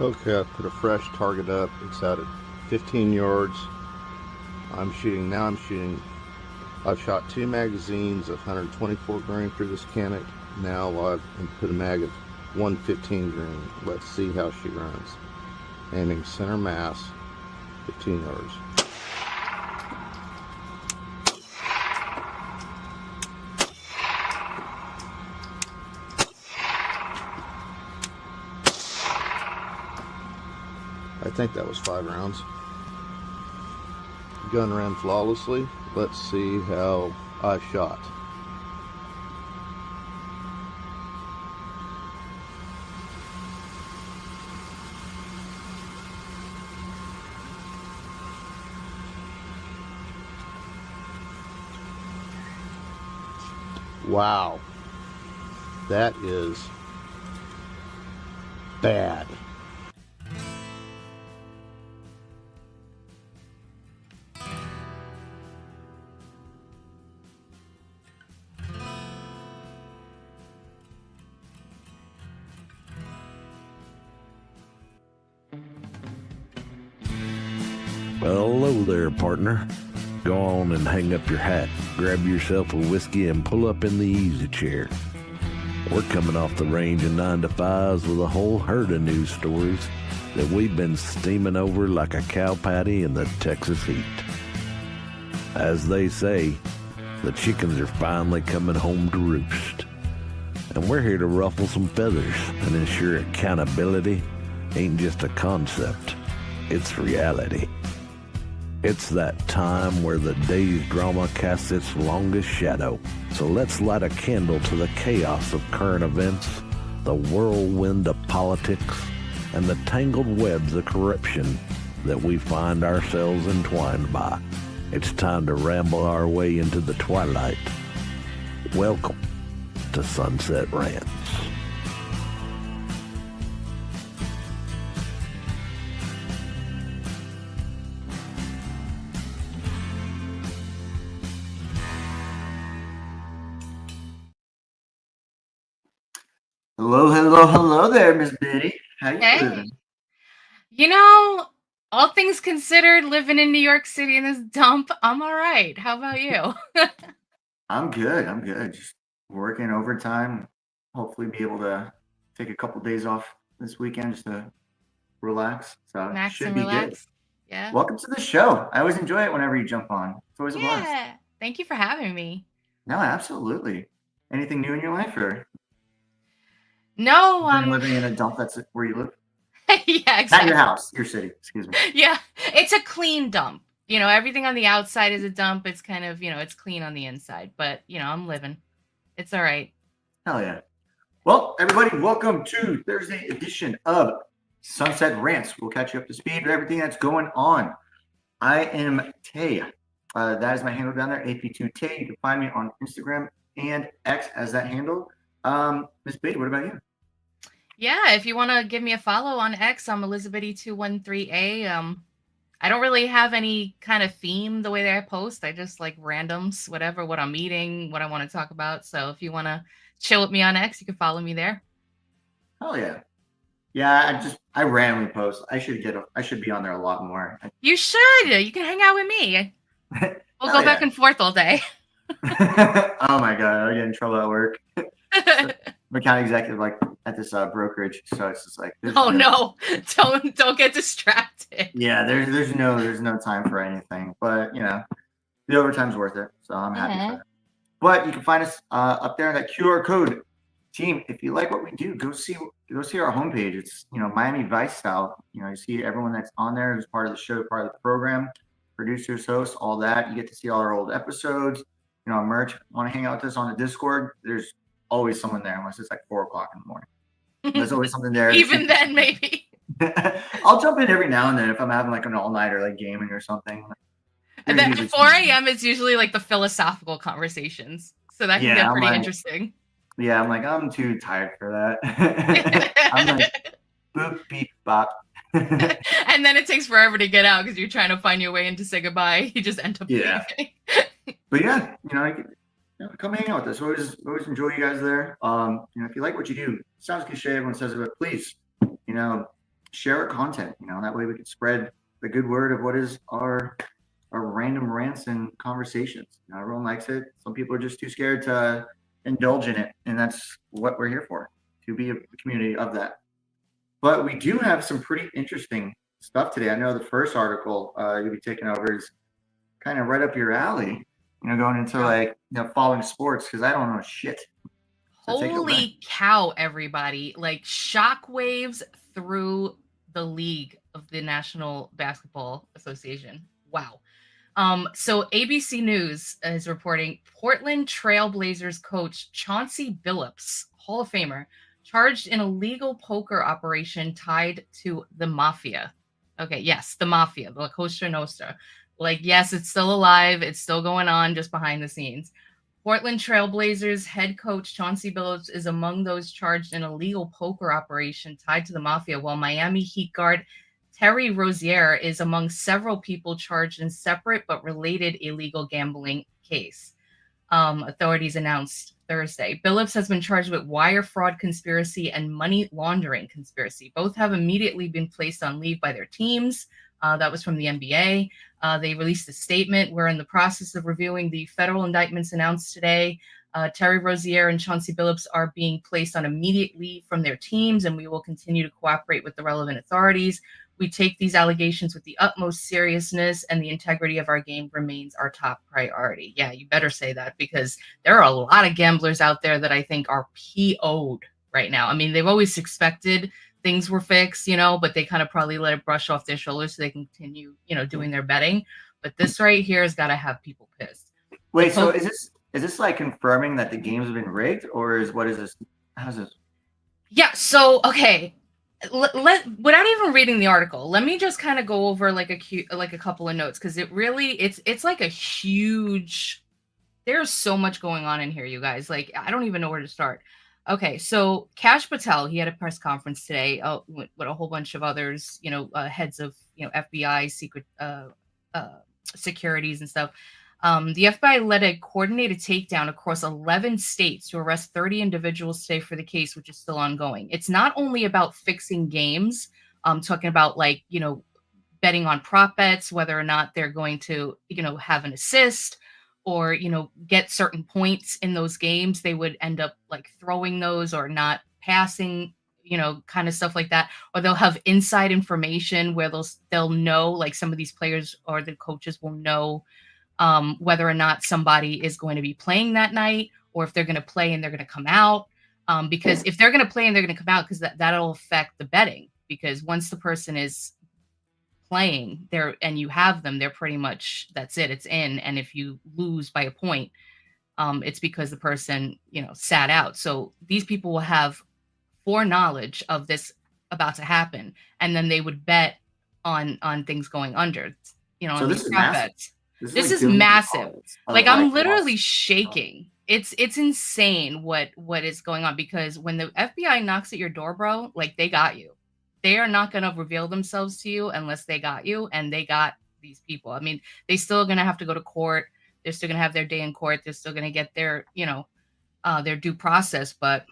Okay, I put a fresh target up. It's out at 15 yards. I'm shooting. I've shot two magazines of 124 grain through this Canic. Now I've put a mag of 115 grain. Let's see how she runs. Aiming center mass, 15 yards. I think that was 5 rounds. Gun ran flawlessly. Let's see how I shot. Wow. That is bad. Well, hello there, partner. Go on and hang up your hat, grab yourself a whiskey, and pull up in the easy chair. We're coming off the range of 9 to 5s with a whole herd of news stories that we've been steaming over like a cow patty in the Texas heat. As they say, the chickens are finally coming home to roost. And we're here to ruffle some feathers and ensure accountability ain't just a concept, it's reality. It's that time where the day's drama casts its longest shadow. So let's light a candle to the chaos of current events, the whirlwind of politics, and the tangled webs of corruption that we find ourselves entwined by. It's time to ramble our way into the twilight. Welcome to Sunset Rants. Hello there, Miss Bitty. How you Hey, living? you know, all things considered, living in New York City in this dump, I'm all right. How about you? I'm good. I'm good. Just working overtime. Hopefully, be able to take a couple days off this weekend just to relax. So it Max should and be good. relax. Yeah. Welcome to the show. I always enjoy it whenever you jump on. It's always a blast. Yeah. Thank you for having me. No, absolutely. Anything new in your life, or No, you've been living in a dump that's where you live? yeah, Not your exactly. house, your city. Excuse me. Yeah, it's a clean dump. Everything on the outside is a dump. It's kind of, it's clean on the inside, but, I'm living. It's all right. Hell yeah. Well, everybody, welcome to Thursday edition of Sunset Rants. We'll catch you up to speed with everything that's going on. I am Tay. That is my handle down there, AP2Tay. You can find me on Instagram and X as that handle. Miss Beatty, what about you? Yeah, if you want to give me a follow on X, I'm Elizabitty213A. I don't really have any kind of theme the way that I post. I just like randoms, whatever, what I'm eating, what I want to talk about. So if you want to chill with me on X, you can follow me there. Hell yeah. Yeah, I randomly post. I should be on there a lot more. You should. You can hang out with me. We'll go back and forth all day. Oh my god, I get in trouble at work. I'm account executive like at this brokerage, so it's just like oh no, don't get distracted. Yeah, there's no time for anything, but the overtime's worth it, so I'm happy for that. But you can find us up there in that QR code. Team, if you like what we do, go see our homepage. It's Miami Vice style. You see everyone that's on there who's part of the show, part of the program, producers, hosts, all that. You get to see all our old episodes. Merch. Want to hang out with us on the Discord? There's always someone there, unless it's like 4:00 in the morning. There's always something there. Even then, maybe. I'll jump in every now and then if I'm having like an all-nighter, like gaming or something. And then at 4 a.m. it's usually like the philosophical conversations, so that can get pretty interesting. Yeah, I'm like, I'm too tired for that. I'm like, boop, beep, bop. And then it takes forever to get out because you're trying to find your way in to say goodbye. You just end up leaving. But yeah, come hang out with us. Always enjoy you guys there. If you like what you do, it sounds cliche, everyone says it, but please, share our content. That way we can spread the good word of what is our random rants and conversations. Everyone likes it. Some people are just too scared to indulge in it, and that's what we're here for, to be a community of that. But we do have some pretty interesting stuff today. I know the first article you'll be taking over is kind of right up your alley. Going into following sports, because I don't know shit. So holy cow, everybody! Like shockwaves through the league of the National Basketball Association. Wow. So ABC News is reporting Portland Trailblazers coach Chauncey Billups, Hall of Famer, charged in a illegal poker operation tied to the mafia. Okay, yes, the mafia, the La Cosa Nostra. Like, yes, it's still alive. It's still going on just behind the scenes. Portland Trailblazers head coach Chauncey Billups is among those charged in a legal poker operation tied to the mafia, while Miami Heat guard Terry Rozier is among several people charged in separate but related illegal gambling case. Authorities announced Thursday. Billups has been charged with wire fraud conspiracy and money laundering conspiracy. Both have immediately been placed on leave by their teams. That was from the NBA. They released a statement. We're in the process of reviewing the federal indictments announced today. Terry Rozier and Chauncey Billups are being placed on immediate leave from their teams, and we will continue to cooperate with the relevant authorities. We take these allegations with the utmost seriousness, and the integrity of our game remains our top priority. Yeah, you better say that, because there are a lot of gamblers out there that I think are PO'd right now. I mean, they've always expected things were fixed, but they kind of probably let it brush off their shoulders so they can continue, doing their betting. But this right here has got to have people pissed. Wait, so is this like confirming that the games have been rigged, or what is this? How's this? Yeah. So, okay. Without even reading the article, let me just kind of go over like a couple of notes, because it's like a huge. There's so much going on in here, you guys. Like, I don't even know where to start. Okay, so Kash Patel, he had a press conference today with a whole bunch of others, heads of FBI secret securities and stuff. The FBI led a coordinated takedown across 11 states to arrest 30 individuals today for the case, which is still ongoing. It's not only about fixing games, talking about betting on prop bets, whether or not they're going to, have an assist or, get certain points in those games. They would end up like throwing those or passing, kind of stuff like that. Or they'll have inside information where they'll know, like some of these players or the coaches will know whether or not somebody is going to be playing that night, or if they're going to play and they're going to come out. Because if they're going to play and they're going to come out, because that'll affect the betting. Because once the person is playing there and you have them, they're pretty much, that's it, it's in. And if you lose by a point, it's because the person, sat out. So these people will have foreknowledge of this about to happen, and then they would bet on things going under. So this is massive. This is massive. Like, I'm literally shaking. It's insane what is going on, because when the FBI knocks at your door, bro, like, they got you. They are not going to reveal themselves to you unless they got you, and they got these people. I mean, they still going to have to go to court. They're still going to have their day in court. They're still going to get their, their due process. But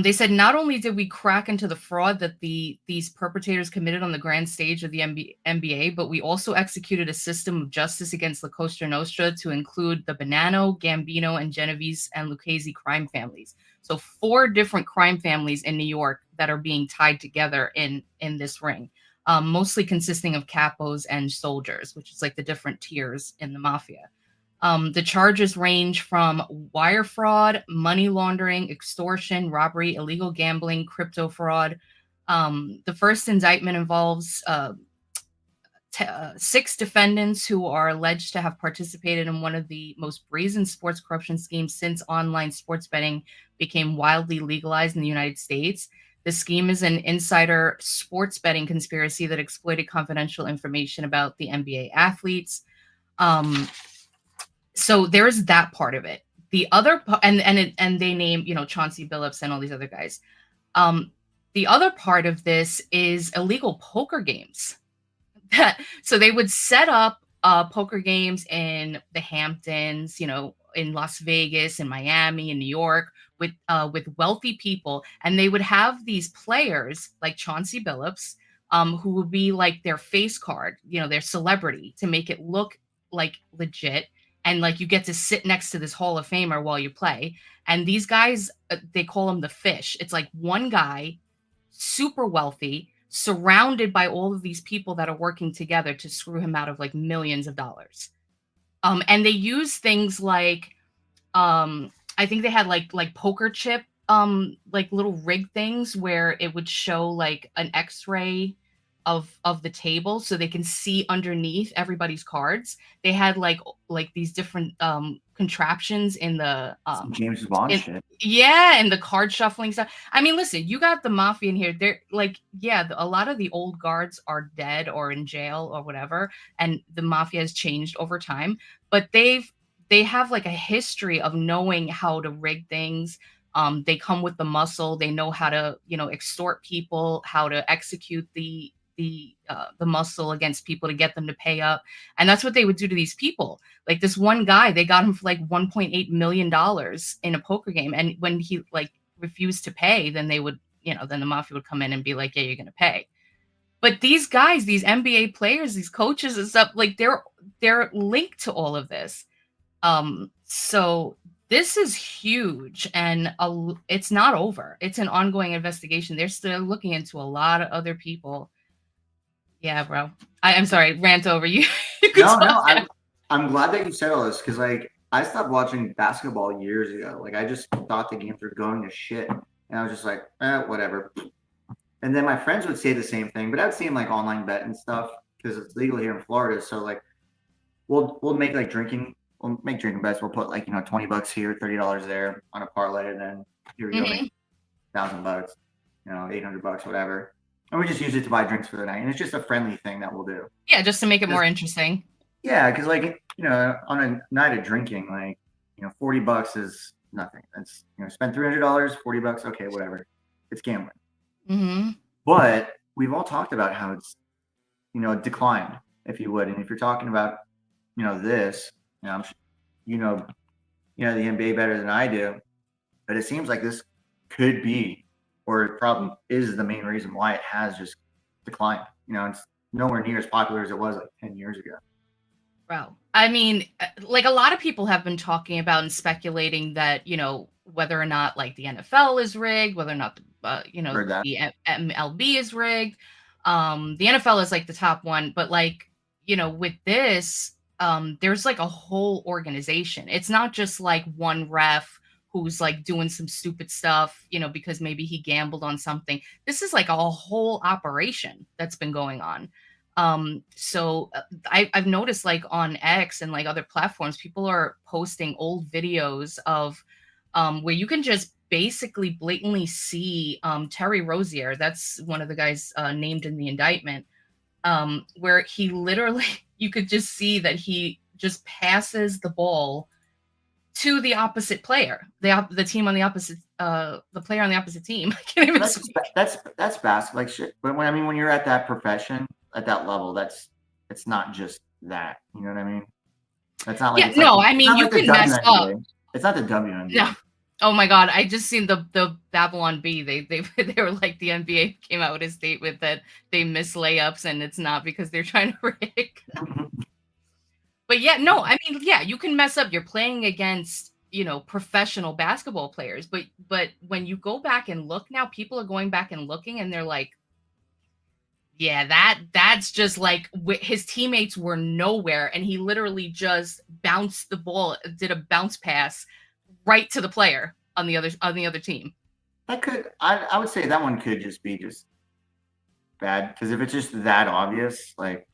they said not only did we crack into the fraud that these perpetrators committed on the grand stage of the NBA, but we also executed a system of justice against La Cosa Nostra to include the Bonanno, Gambino, and Genovese and Lucchese crime families. So 4 different crime families in New York that are being tied together in this ring, mostly consisting of capos and soldiers, which is like the different tiers in the mafia. The charges range from wire fraud, money laundering, extortion, robbery, illegal gambling, crypto fraud. The first indictment involves 6 defendants who are alleged to have participated in one of the most brazen sports corruption schemes since online sports betting became widely legalized in the United States. The scheme is an insider sports betting conspiracy that exploited confidential information about the NBA athletes. So there's that part of it. The other and they name, Chauncey Billups and all these other guys. The other part of this is illegal poker games. So they would set up poker games in the Hamptons, in Las Vegas, in Miami, in New York, with wealthy people, and they would have these players like Chauncey Billups, who would be like their face card, their celebrity, to make it look like legit. And like you get to sit next to this Hall of Famer while you play. And these guys, they call them the fish. It's like one guy, super wealthy, surrounded by all of these people that are working together to screw him out of like millions of dollars. And they use things like, I think they had like poker chip, like little rig things where it would show like an X-ray of the table so they can see underneath everybody's cards. They had like these different contraptions in the James Bond shit. Yeah, and the card shuffling stuff. I mean, listen, you got the mafia in here. They're like, yeah, a lot of the old guards are dead or in jail or whatever, and the mafia has changed over time, but they have like a history of knowing how to rig things. They come with the muscle. They know how to, extort people, how to execute the muscle against people to get them to pay up. And that's what they would do to these people. Like this one guy, they got him for like $1.8 million in a poker game. And when he like refused to pay, then they would, then the mafia would come in and be like, yeah, you're going to pay. But these guys, these NBA players, these coaches and stuff, like they're linked to all of this. So this is huge, and it's not over. It's an ongoing investigation. They're still looking into a lot of other people. Yeah, bro. I'm sorry, rant over you. No, I'm glad that you said all this, because like I stopped watching basketball years ago. Like I just thought the games were going to shit, and I was just like, whatever. And then my friends would say the same thing, but I'd see them like online bet and stuff because it's legal here in Florida. So like, we'll make like drinking bets. We'll put like $20 here, $30 there on a parlay, and then here we go, make $1,000, $800, whatever. And we just use it to buy drinks for the night. And it's just a friendly thing that we'll do. Yeah, just to make it more interesting. Yeah, because like, on a night of drinking, like, $40 is nothing. That's, spend $300, $40, okay, whatever. It's gambling. Mm-hmm. But we've all talked about how it's, declined, if you would. And if you're talking about, this, you know the NBA better than I do. But it seems like this could be, or it probably is, the main reason why it has just declined. It's nowhere near as popular as it was like 10 years ago. Bro, I mean, like a lot of people have been talking about and speculating that, whether or not like the NFL is rigged, whether or not, the MLB is rigged. The NFL is like the top one, but like, with this, there's like a whole organization. It's not just like one ref who's like doing some stupid stuff, because maybe he gambled on something. This is like a whole operation that's been going on. So I've noticed like on X and like other platforms, people are posting old videos of where you can just basically blatantly see Terry Rozier. That's one of the guys named in the indictment, where he literally, you could just see that he just passes the ball to the opposite player, the team on the opposite, the player on the opposite team. I can't even that's basketball like shit. But when you're at that profession, at that level, it's not just that. You know what I mean? That's not like, yeah. No, I mean, you can mess up. It's not the WNBA. No. Oh my God! I just seen the Babylon Bee. They were like, the NBA came out with a statement that they miss layups, and it's not because they're trying to rig. But yeah, no, I mean, yeah, you can mess up. You're playing against, professional basketball players. But when you go back and look now, people are going back and looking, and they're like, yeah, that's just like his teammates were nowhere, and he literally just bounced the ball, did a bounce pass right to the player on the other team. That could, I would say that one could just be bad, because if it's just that obvious, like,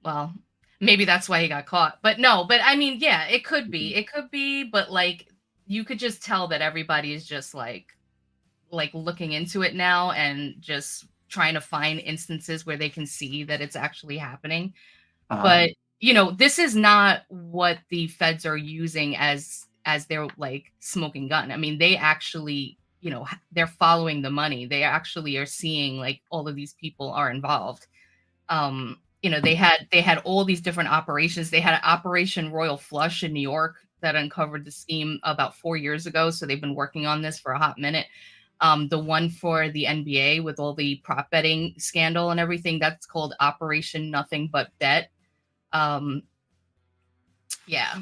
well, maybe that's why he got caught. But I mean, yeah, it could be, but like you could just tell that everybody is just like looking into it now and just trying to find instances where they can see that it's actually happening. But this is not what the feds are using as their like smoking gun. I mean, they actually, they're following the money. They actually are seeing like all of these people are involved. They had all these different operations. They had Operation Royal Flush in New York that uncovered the scheme about 4 years ago. So they've been working on this for a hot minute. The one for the NBA with all the prop betting scandal and everything, that's called Operation Nothing But Bet. Yeah.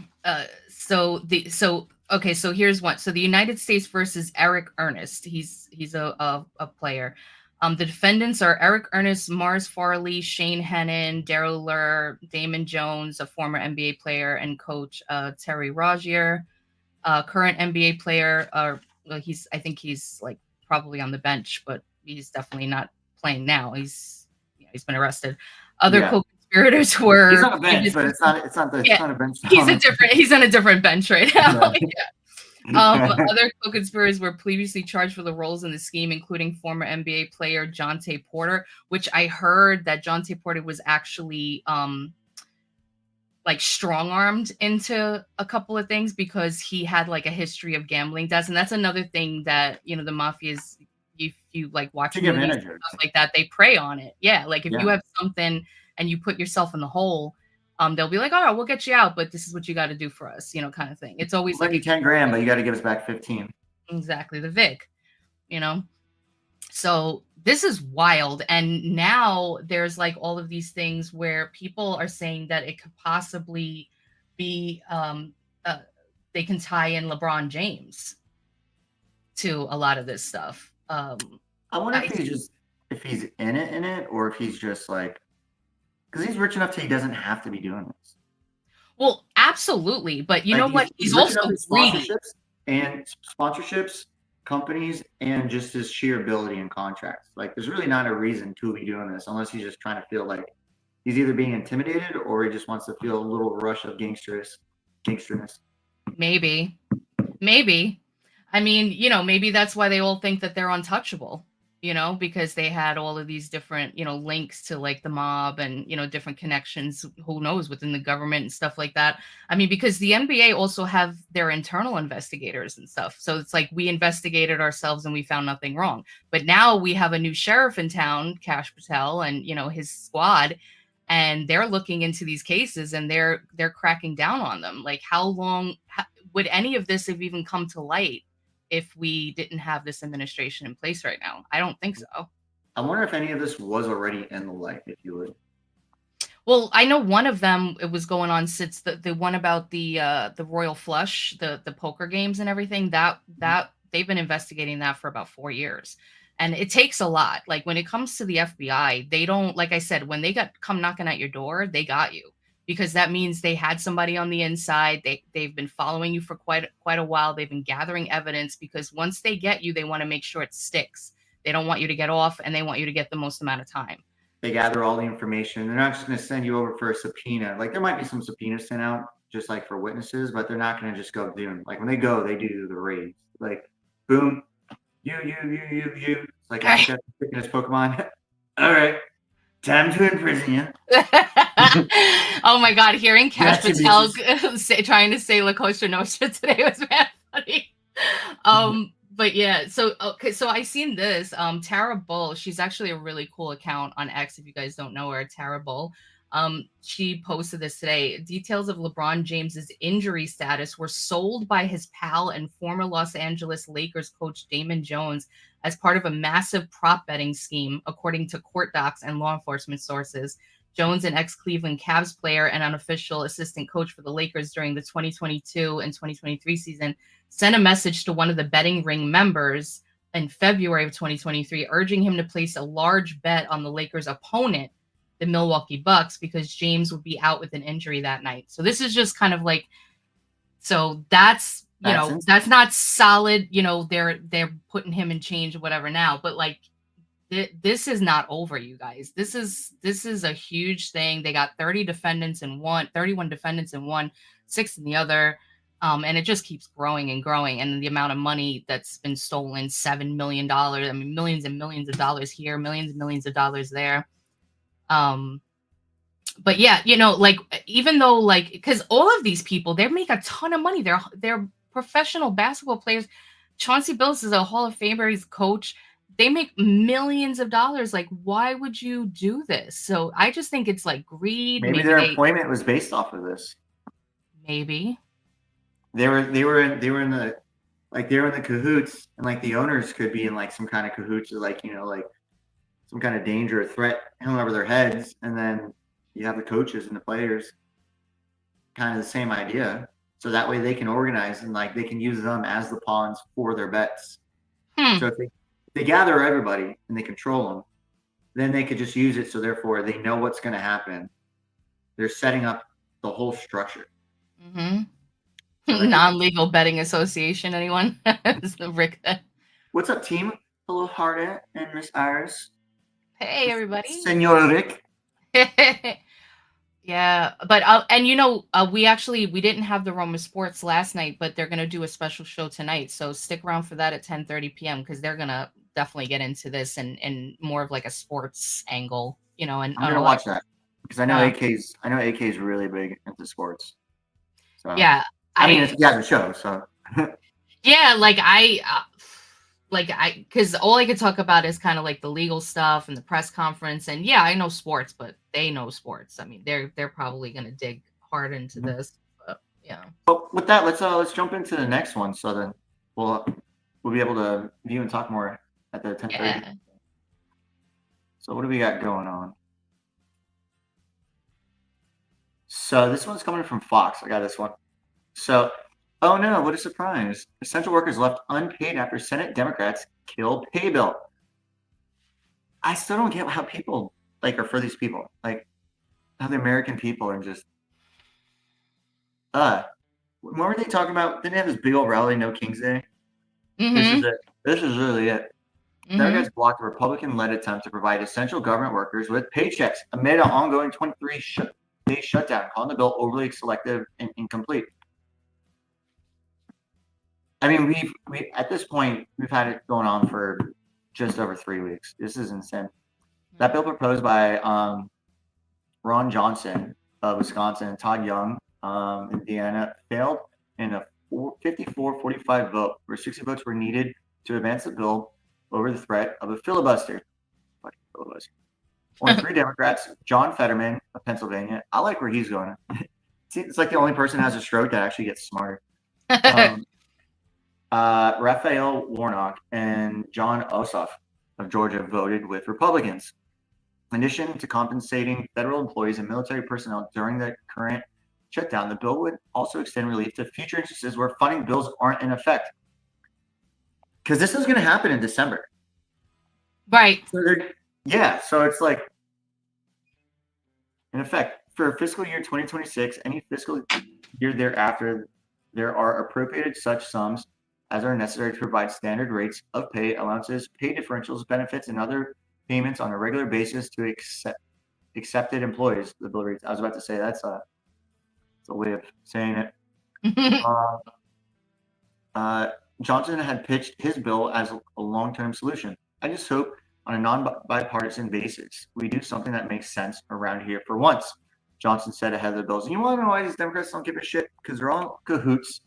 So here's one. So the United States versus Eric Ernest. He's a player. The defendants are Eric Ernest, Mars Farley, Shane Hennon, Daryl Lur, Damon Jones, a former NBA player, and coach Terry Rozier, current NBA player. I think he's like probably on the bench, but he's definitely not playing now. He's been arrested. Other co-conspirators were. He's on a bench, but it's not a bench. He's on a different bench right now. Yeah. Other co-conspirators were previously charged for the roles in the scheme, including former NBA player Jonte Porter, which I heard that Jonte Porter was actually like strong-armed into a couple of things because he had like a history of gambling debts. And that's another thing that, you know, the mafias, if you like watch movies and stuff like that, they prey on it. Yeah, like if you have something and you put yourself in the hole, they'll be like, "Oh, we'll get you out, but this is what you got to do for us," you know, kind of thing. It's always like 10 grand, but you got to give us back 15. Exactly, the Vic, you know. So this is wild, and now there's like all of these things where people are saying that it could possibly be they can tie in LeBron James to a lot of this stuff. I wonder if he's in it, or if he's just like. Because he's rich enough he doesn't have to be doing this. Well, absolutely. But you know what? He's also greedy. Sponsorships, companies, and just his sheer ability in contracts. Like, there's really not a reason to be doing this unless he's just trying to feel like he's either being intimidated or he just wants to feel a little rush of gangsterness. Maybe. I mean, you know, maybe that's why they all think that they're untouchable. You know, because they had all of these different, you know, links to like the mob and, you know, different connections, who knows, within the government and stuff like that. I mean, because the NBA also have their internal investigators and stuff. So it's like we investigated ourselves and we found nothing wrong. But now we have a new sheriff in town, Kash Patel, and, you know, his squad, and they're looking into these cases and they're cracking down on them. Like, how long would any of this have even come to light if we didn't have this administration in place right now? I don't think so. I wonder if any of this was already in the light, if you would. Well, I know one of them, it was going on since the one about the Royal Flush, the poker games and everything, that they've been investigating that for about 4 years. And it takes a lot. Like when it comes to the FBI, they don't, like I said, when they come knocking at your door, they got you. Because that means they had somebody on the inside. They've been following you for quite a while. They've been gathering evidence, because once they get you, they want to make sure it sticks. They don't want you to get off, and they want you to get the most amount of time. They gather all the information. They're not just going to send you over for a subpoena. Like, there might be some subpoenas sent out just like for witnesses, but they're not going to just go do. Like when they go, they do the raids. Like, boom, you. It's like picking his Pokemon. All right. Time to imprison you. Oh my God, hearing Kash Patel trying to say La Costa Nostra today was bad funny. But yeah, so I seen this. Tara Bull, she's actually a really cool account on X if you guys don't know her, Tara Bull. She posted this today. Details of LeBron James's injury status were sold by his pal and former Los Angeles Lakers coach Damon Jones as part of a massive prop betting scheme, according to court docs and law enforcement sources. Jones, an ex-Cleveland Cavs player and unofficial assistant coach for the Lakers during the 2022 and 2023 season, sent a message to one of the betting ring members in February of 2023, urging him to place a large bet on the Lakers' opponent, the Milwaukee Bucks, because James would be out with an injury that night. So this is just kind of like, so that's, you know, that's not solid. You know, they're putting him in change or whatever now, but like, this is not over, you guys. This is a huge thing. They got 31 defendants in one, 6 in the other. And it just keeps growing and growing. And the amount of money that's been stolen, $7 million. I mean, millions and millions of dollars here, millions and millions of dollars there. But yeah, you know, like, even though, like, because all of these people, they make a ton of money. They're professional basketball players. Chauncey Billups is a Hall of Famer. He's a coach. They make millions of dollars. Like, why would you do this? So I just think it's like greed. Maybe their employment was based off of this. Maybe. they were in the like they were in the cahoots, and like the owners could be in like some kind of cahoots, or like like some kind of danger or threat hanging over their heads, and then you have the coaches and the players, kind of the same idea. So that way they can organize and like they can use them as the pawns for their bets. So if they gather everybody and they control them, then they could just use it. So therefore they know what's going to happen. They're setting up the whole structure. Mm-hmm. So non-legal betting association, anyone? Rick. What's up, team? Hello, Harda and Miss Iris. Hey, everybody. Senor Rick. Yeah, but and we didn't have the Roma Sports last night, but they're gonna do a special show tonight. So stick around for that at 10:30 p.m. because they're gonna definitely get into this and more of like a sports angle, And I'm gonna watch that because I know AK's really big into sports. So yeah, I mean, it's a show, so yeah, because all I could talk about is kind of like the legal stuff and the press conference, and yeah, I know sports, but they know sports. I mean, they're probably gonna dig hard into this, but yeah. Well, with that, let's jump into the next one. So then we'll be able to view and talk more at the 10:30. Yeah. So what do we got going on? So this one's coming from Fox. I got this one. So, oh no, what a surprise. Essential workers left unpaid after Senate Democrats kill pay bill. I still don't get how people are for these people. Like how the American people are just what were they talking about? Didn't they have this big old rally, No King's Day? Mm-hmm. This is it. This is really it. Democrats blocked a Republican-led attempt to provide essential government workers with paychecks amid an ongoing 23-day shutdown, calling the bill overly selective and incomplete. I mean, we at this point we've had it going on for just over 3 weeks. This is insane. That bill proposed by Ron Johnson of Wisconsin and Todd Young, Indiana, failed in a 54-45 vote, where 60 votes were needed to advance the bill over the threat of a filibuster. Only 3 Democrats, John Fetterman of Pennsylvania. I like where he's going. It's like the only person who has a stroke that actually gets smarter. Raphael Warnock and John Ossoff of Georgia voted with Republicans. In addition to compensating federal employees and military personnel during the current shutdown, the bill would also extend relief to future instances where funding bills aren't in effect. Because this is going to happen in December. Right. So it's like, in effect, for fiscal year 2026, any fiscal year thereafter, there are appropriated such sums as are necessary to provide standard rates of pay, allowances, pay differentials, benefits, and other payments on a regular basis to accepted employees. The bill reads. I was about to say that's a way of saying it. Johnson had pitched his bill as a long-term solution. I just hope on a non-bipartisan basis, we do something that makes sense around here for once, Johnson said ahead of the bills. And you want to know why these Democrats don't give a shit? Because they're all cahoots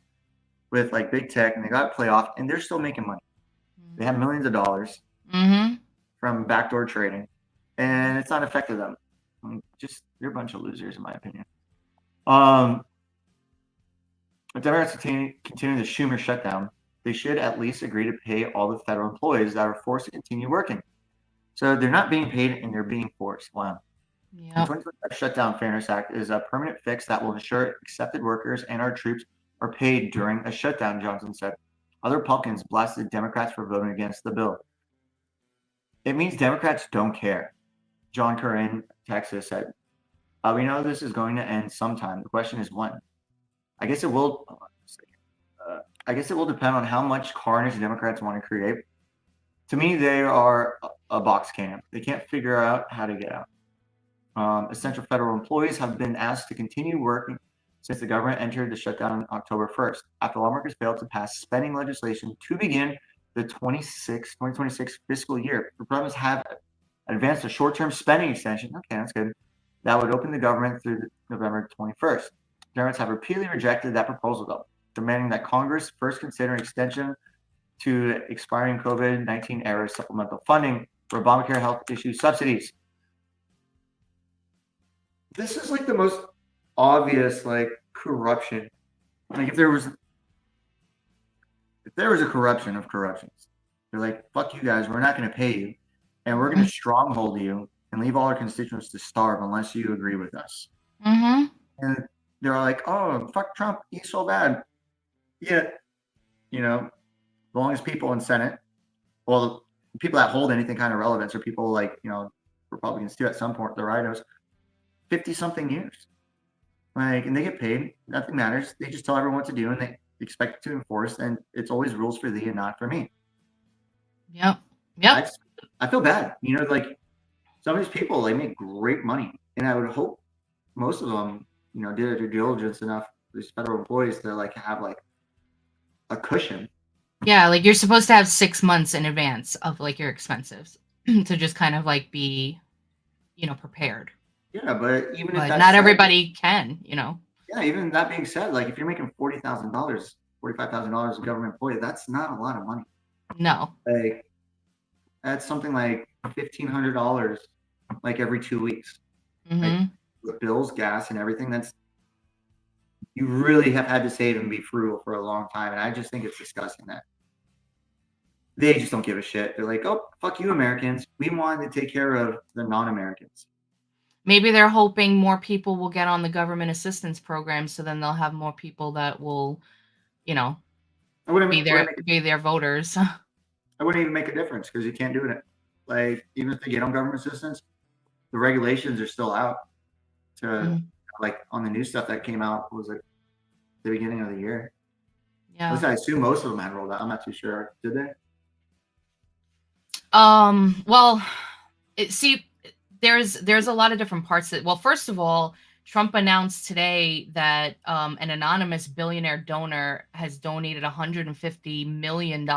with like big tech, and they got a playoff, and they're still making money. They have millions of dollars from backdoor trading, and it's not affected them. They're a bunch of losers, in my opinion. If Democrats continue the Schumer shutdown, they should at least agree to pay all the federal employees that are forced to continue working. So they're not being paid, and they're being forced. Wow. Yeah. The 2025 Shutdown Fairness Act is a permanent fix that will ensure accepted workers and our troops are paid during a shutdown, Johnson said. Other Republicans blasted Democrats for voting against the bill. It means Democrats don't care. John Curran, Texas, said, we know this is going to end sometime. The question is when. I guess it will depend on how much carnage Democrats want to create. To me, they are a box cannon. They can't figure out how to get out. Essential federal employees have been asked to continue working since the government entered the shutdown on October 1st, after lawmakers failed to pass spending legislation to begin the 2026 fiscal year. Republicans have advanced a short-term spending extension. Okay, that's good. That would open the government through November 21st. Democrats have repeatedly rejected that proposal, though, demanding that Congress first consider an extension to expiring COVID-19 era supplemental funding for Obamacare health issue subsidies. This is like the most obvious corruption. Like if there was there was a corruption of corruptions. They're like, fuck you guys, we're not going to pay you, and we're going to stronghold you and leave all our constituents to starve unless you agree with us. Mm-hmm. And they're like, oh, fuck Trump, he's so bad. Yet, as long as people in Senate, well, people that hold anything kind of relevance are people like, Republicans too at some point, the rhinos, 50-something years. And they get paid, nothing matters. They just tell everyone what to do and they expect it to enforce, and it's always rules for thee and not for me. Yep. I feel bad. Some of these people, they make great money, and I would hope most of them, did their due diligence enough, these federal employees, to have a cushion. Yeah, you're supposed to have 6 months in advance of your expenses to just kind of be, prepared. Yeah, but even if not everybody can, Yeah, even that being said, if you're making $40,000, $45,000 a government employee, that's not a lot of money. No. That's something like $1,500 every 2 weeks. Mm-hmm. With bills, gas, and everything, you really have had to save and be frugal for a long time. And I just think it's disgusting that they just don't give a shit. They're like, oh, fuck you, Americans. We wanted to take care of the non-Americans. Maybe they're hoping more people will get on the government assistance program, so then they'll have more people that will, be their voters. I wouldn't even make a difference because you can't do it. Even if they get on government assistance, the regulations are still out. On the new stuff that came out was the beginning of the year. Yeah. At least I assume most of them had rolled out. I'm not too sure. Did they? Well, there's a lot of different parts well, first of all, Trump announced today that an anonymous billionaire donor has donated $150 million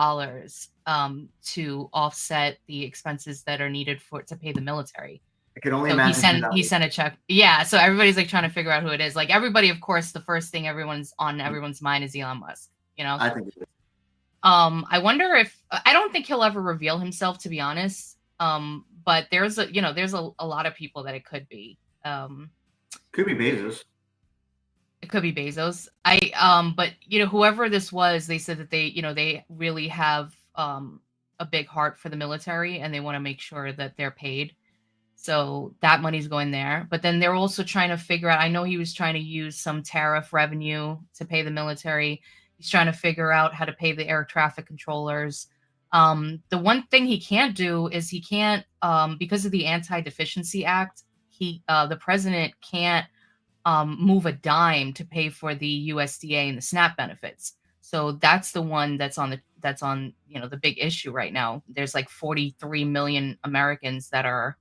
to offset the expenses that are needed to pay the military. I can only imagine. He sent a check. Yeah, so everybody's trying to figure out who it is. Everybody, of course, the first thing everyone's mind is Elon Musk. I think it is. I wonder if I don't think he'll ever reveal himself, to be honest. But there's a lot of people that it could be. Could be Bezos. It could be Bezos. But whoever this was, they said that they really have a big heart for the military and they want to make sure that they're paid. So that money's going there. But then they're also trying to figure out, I know he was trying to use some tariff revenue to pay the military. He's trying to figure out how to pay the air traffic controllers. The one thing he can't do is he can't, because of the Anti-Deficiency Act, the president can't move a dime to pay for the USDA and the SNAP benefits. So that's the one that's on the big issue right now. There's 43 million Americans that are,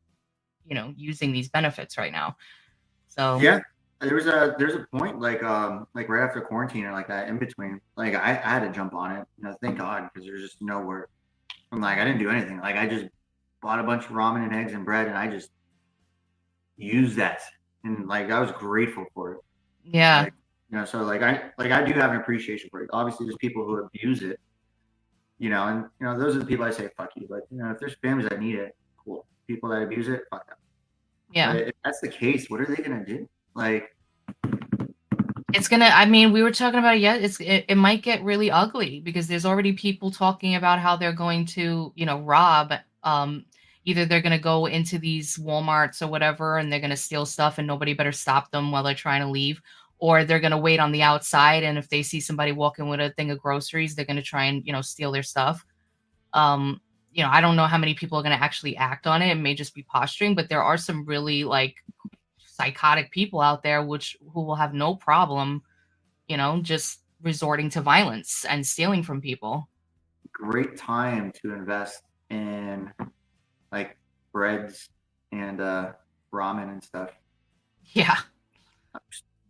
using these benefits right now. So yeah, there's a point right after quarantine or that in between. I had to jump on it. Thank God, because there's just nowhere. I'm I didn't do anything. I just bought a bunch of ramen and eggs and bread, and I just used that, and I was grateful for it. Yeah. So I do have an appreciation for it. Obviously, there's people who abuse it. And those are the people I say fuck you. But if there's families that need it, cool. People that abuse it, fuck them. Yeah. But if that's the case, what are they gonna do? It's gonna. We were talking about it. Yeah, it might get really ugly because there's already people talking about how they're going to, rob. Either they're gonna go into these Walmarts or whatever, and they're gonna steal stuff, and nobody better stop them while they're trying to leave, or they're gonna wait on the outside, and if they see somebody walking with a thing of groceries, they're gonna try and steal their stuff. I don't know how many people are gonna actually act on it. It may just be posturing, but there are some really psychotic people out there who will have no problem, just resorting to violence and stealing from people. Great time to invest in breads and ramen and stuff. Yeah.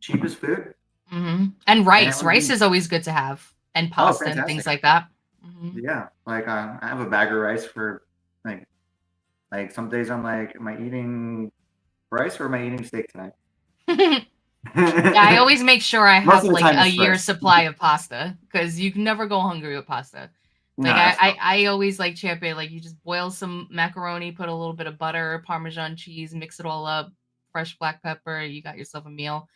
Cheapest food. Mm-hmm. And rice is always good to have, and pasta and things like that. Mm-hmm. Yeah, I have a bag of rice for some days I'm am I eating rice or am I eating steak tonight? Yeah, I always make sure I have a year's supply of pasta because you can never go hungry with pasta. I always champion you just boil some macaroni, put a little bit of butter, Parmesan cheese, mix it all up, fresh black pepper, you got yourself a meal.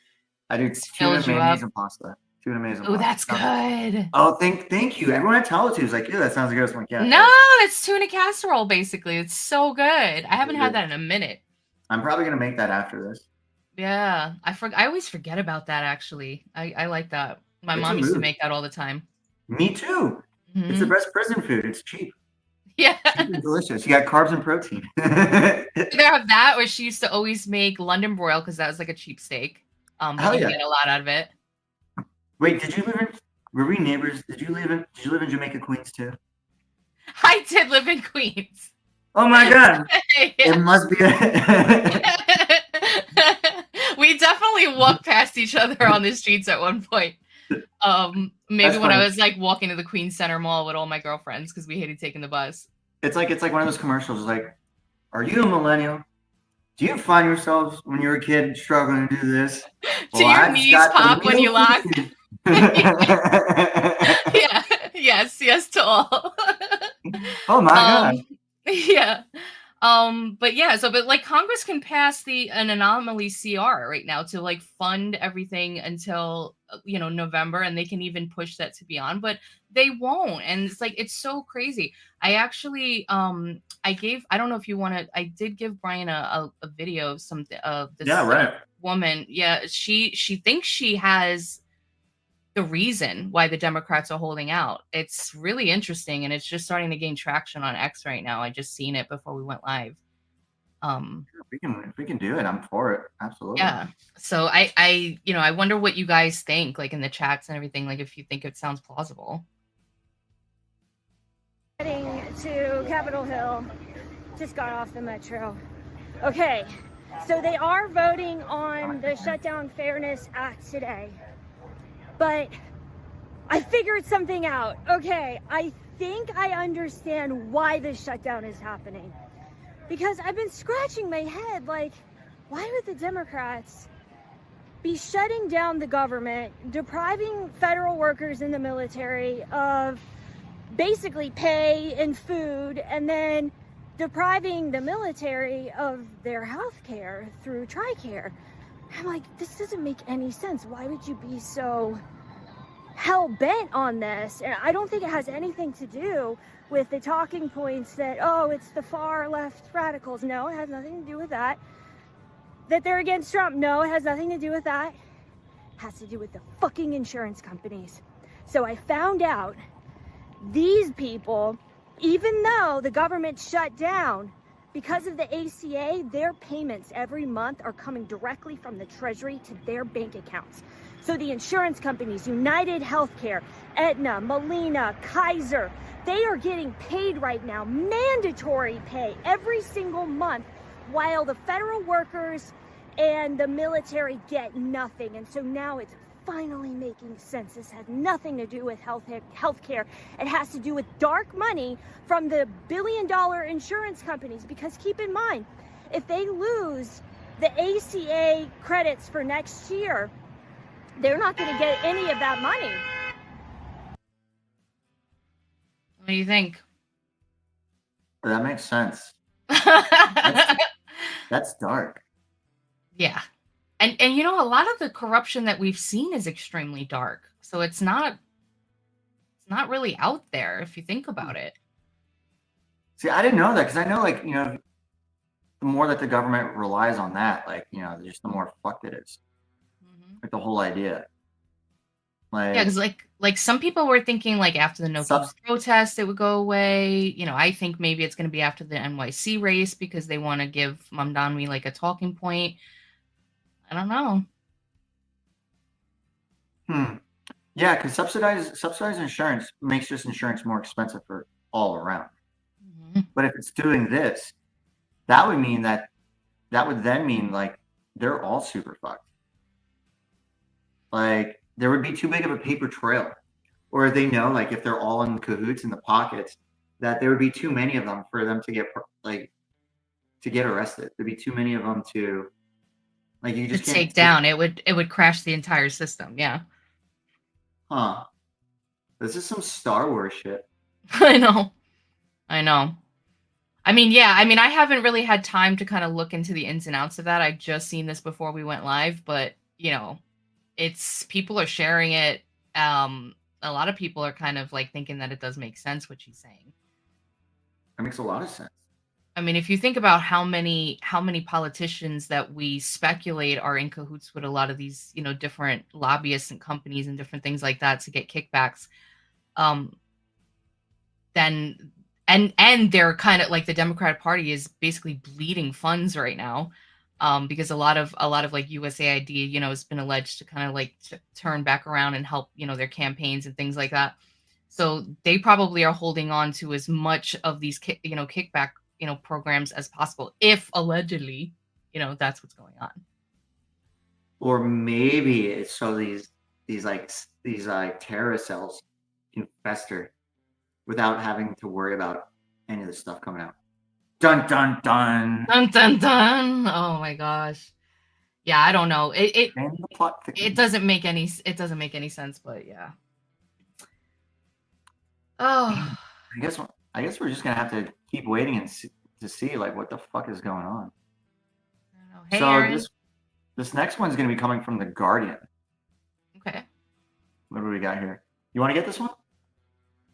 I do tuna, mayonnaise, and pasta. Doing amazing. Oh, that's good. Oh, thank you. Everyone at Talatube is like, yeah, that sounds good. Yeah, No, it's tuna casserole, basically. It's so good. I haven't had that in a minute. I'm probably going to make that after this. Yeah, I always forget about that, actually. I like that. My mom used to make that all the time. Me too. Mm-hmm. It's the best prison food. It's cheap. Yeah. Cheap and delicious. You got carbs and protein. Either have that, or she used to always make London broil because that was like a cheap steak. But you get a lot out of it. Wait, were we neighbors? Did you live in Jamaica, Queens too? I did live in Queens. Oh my God. It must be we definitely walked past each other on the streets at one point. Maybe when I was like walking to the Queens Center Mall with all my girlfriends because we hated taking the bus. It's like one of those commercials. Like, are you a millennial? Do you find yourselves when you're a kid struggling to do this? Do your knees pop when you lock? Yeah. Yes to all. Oh my God. Yeah. But like Congress can pass an anomaly CR right now to like fund everything until November, and they can even push that to beyond, but they won't. And it's like, it's so crazy. I actually I don't know if you want to, I did give Brian a video of something of this woman. Yeah, she thinks she has the reason why the Democrats are holding out. It's really interesting, and it's just starting to gain traction on X right now. I just seen it before we went live. If we can do it, I'm for it. Absolutely. Yeah. So I wonder what you guys think, like in the chats and everything, like if you think it sounds plausible. Heading to Capitol Hill, just got off the metro. Okay, so they are voting on the Shutdown Fairness Act today. But I figured something out. Okay, I think I understand why this shutdown is happening. Because I've been scratching my head, like, why would the Democrats be shutting down the government, depriving federal workers in the military of basically pay and food, and then depriving the military of their health care through TRICARE? I'm like, this doesn't make any sense. Why would you be so hell-bent on this? And I don't think it has anything to do with the talking points that, oh, it's the far left radicals. No, it has nothing to do with that. That they're against Trump. No, it has nothing to do with that. It has to do with the fucking insurance companies. So I found out these people, even though the government shut down, because of the ACA, their payments every month are coming directly from the Treasury to their bank accounts. So the insurance companies, United Healthcare, Aetna, Molina, Kaiser, they are getting paid right now, mandatory pay every single month, while the federal workers and the military get nothing. And so now it's finally making sense. This has nothing to do with healthcare. It has to do with dark money from the billion-dollar insurance companies. Because keep in mind, if they lose the ACA credits for next year, they're not going to get any of that money. What do you think? That makes sense. That's dark. Yeah. And a lot of the corruption that we've seen is extremely dark. So it's not really out there if you think about it. See, I didn't know that, because I know, like, the more that the government relies on that, like, just the more fucked it is. Mm-hmm. Like the whole idea. Like, yeah, because like some people were thinking like after the no votes protest it would go away. I think maybe it's going to be after the NYC race because they want to give Mamdani like a talking point. I don't know. Yeah, because subsidized insurance makes just insurance more expensive for all around. Mm-hmm. But if it's doing this, that would then mean like they're all super fucked. Like there would be too big of a paper trail, or they know like if they're all in cahoots in the pockets, that there would be too many of them for them to get arrested. There'd be too many of them to. Like you just can't take down. It would crash the entire system. Yeah. Huh. This is some Star Wars shit. I know. I mean, yeah. I mean, I haven't really had time to kind of look into the ins and outs of that. I just seen this before we went live, but it's people are sharing it a lot of people are kind of like thinking that it does make sense what she's saying. That makes a lot of sense. I mean, if you think about how many politicians that we speculate are in cahoots with a lot of these, different lobbyists and companies and different things like that to get kickbacks, then and they're kind of like the Democratic Party is basically bleeding funds right now, because a lot of like USAID, has been alleged to kind of like turn back around and help, their campaigns and things like that. So they probably are holding on to as much of these, kickback, programs as possible, if allegedly, that's what's going on. Or maybe it's so these terrorist cells can fester without having to worry about any of the stuff coming out. Dun dun dun. Dun dun dun. Oh my gosh. Yeah, I don't know. It doesn't make any sense, but yeah. Oh. I guess we're just gonna have to keep waiting and see like what the fuck is going on. Hey, so Aaron. this next one's gonna be coming from The Guardian. Okay. What do we got here? You want to get this one?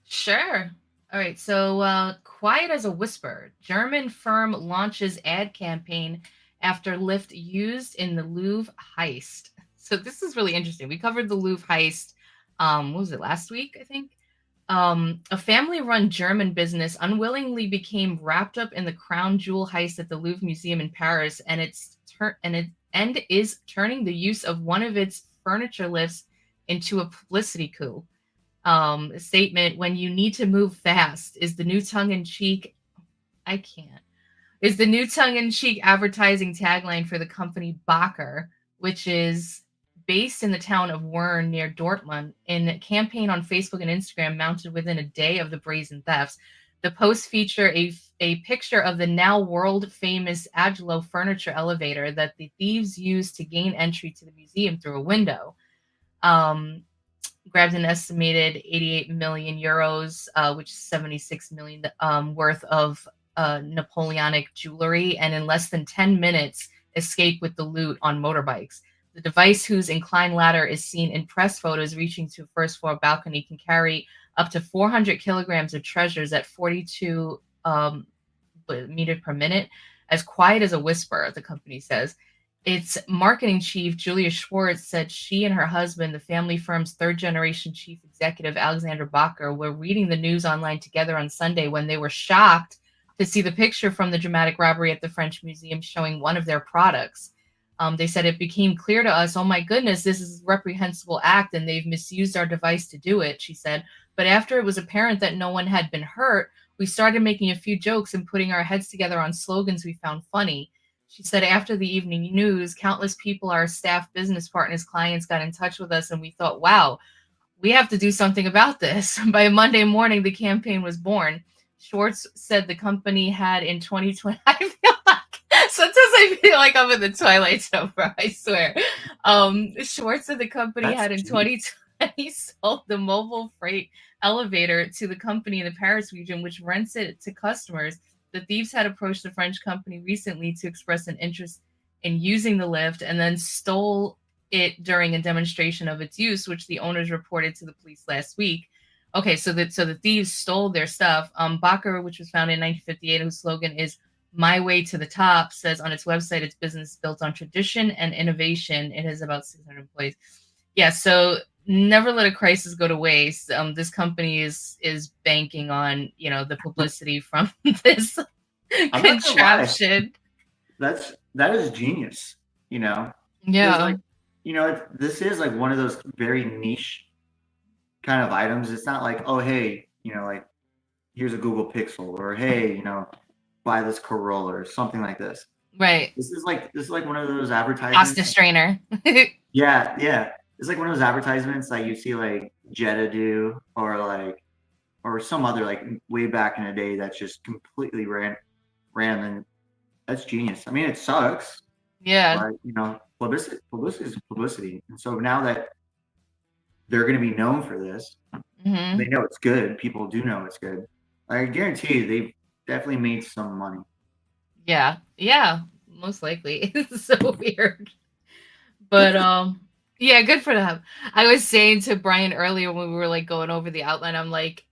Sure. All right. So, quiet as a whisper. German firm launches ad campaign after lift used in the Louvre heist. So this is really interesting. We covered the Louvre heist. What was it, last week, I think? A family-run German business unwillingly became wrapped up in the crown jewel heist at the Louvre Museum in Paris, and is turning the use of one of its furniture lifts into a publicity coup. A statement, "When you need to move fast," is the new tongue-in-cheek advertising tagline for the company Bacher, which is based in the town of Wern near Dortmund. In a campaign on Facebook and Instagram mounted within a day of the brazen thefts, the posts feature a picture of the now world-famous Agelo furniture elevator that the thieves used to gain entry to the museum through a window. Grabbed an estimated 88 million euros, which is 76 million worth of Napoleonic jewelry, and in less than 10 minutes escaped with the loot on motorbikes. The device, whose inclined ladder is seen in press photos reaching to a first floor balcony, can carry up to 400 kilograms of treasures at 42 meters per minute, as quiet as a whisper, the company says. Its marketing chief, Julia Schwartz, said she and her husband, the family firm's third-generation chief executive, Alexander Bacher, were reading the news online together on Sunday when they were shocked to see the picture from the dramatic robbery at the French Museum showing one of their products. They said, "It became clear to us, oh my goodness, this is a reprehensible act and they've misused our device to do it," she said. "But after it was apparent that no one had been hurt, we started making a few jokes and putting our heads together on slogans we found funny." She said, "After the evening news, countless people, our staff, business partners, clients, got in touch with us and we thought, wow, we have to do something about this." By Monday morning, the campaign was born. Schwartz said the company had in 2020, sometimes I feel like I'm in the Twilight Zone, bro, I swear. Schwartz said the company had in 2020 sold the mobile freight elevator to the company in the Paris region, which rents it to customers. The thieves had approached the French company recently to express an interest in using the lift and then stole it during a demonstration of its use, which the owners reported to the police last week. Okay, so the thieves stole their stuff. Bacher, which was founded in 1958, whose slogan is "My Way to the Top," says on its website its business built on tradition and innovation. It has about 600 employees. Yeah, so never let a crisis go to waste. This company is banking on the publicity from this contraption. That is genius. Yeah. This is like one of those very niche kind of items. It's not like, oh hey, like here's a Google Pixel, or hey, buy this Corolla or something like this. Right. This is like one of those advertisements. Pasta strainer. Yeah. It's like one of those advertisements that you see like Jetta do, or some other like way back in the day that's just completely random. And that's genius. I mean, it sucks. Yeah. But publicity is publicity. And so now that they're going to be known for this, they know it's good. People do know it's good. I guarantee you, they've definitely made some money. Yeah, most likely. It's so weird. But Yeah, good for them. I was saying to Brian earlier when we were like going over the outline, I'm like,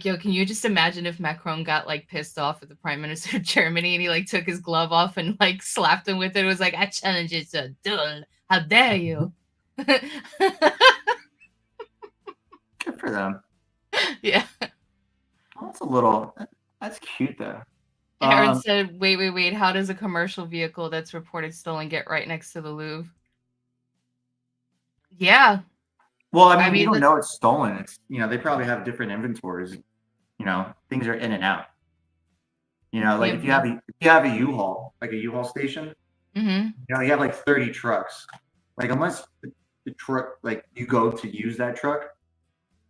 yo, can you just imagine if Macron got like pissed off at the Prime Minister of Germany and he like took his glove off and like slapped him with it? It was like, I challenge you to a duel. How dare you? Good for them. Yeah. That's cute though. Aaron said, wait. How does a commercial vehicle that's reported stolen get right next to the Louvre? Yeah. Well, I mean, you don't know it's stolen. It's, they probably have different inventories. Things are in and out. Like if you have a U-Haul, like a U-Haul station, Mm-hmm. you have like 30 trucks. Like unless the truck, like you go to use that truck,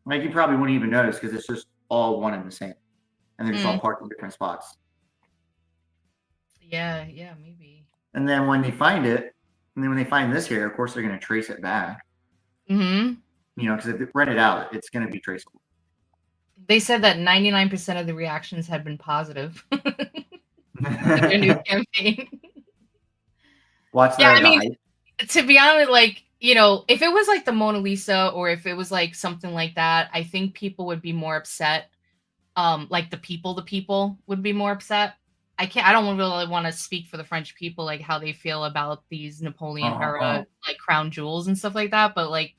like you probably wouldn't even notice because it's just all one and the same, and they're just all parked in different spots. Yeah, maybe. And then when they find it, and then when they find this here, of course they're going to trace it back. Mm-hmm. Because if they rent it out, it's going to be traceable. They said that 99% of the reactions had been positive. Their new campaign. Watch that. Yeah, I mean, to be honest, like, if it was like the Mona Lisa or if it was like something like that, I think people would be more upset. Like the people would be more upset. I don't really want to speak for the French people, like how they feel about these Napoleon era like crown jewels and stuff like that. But like,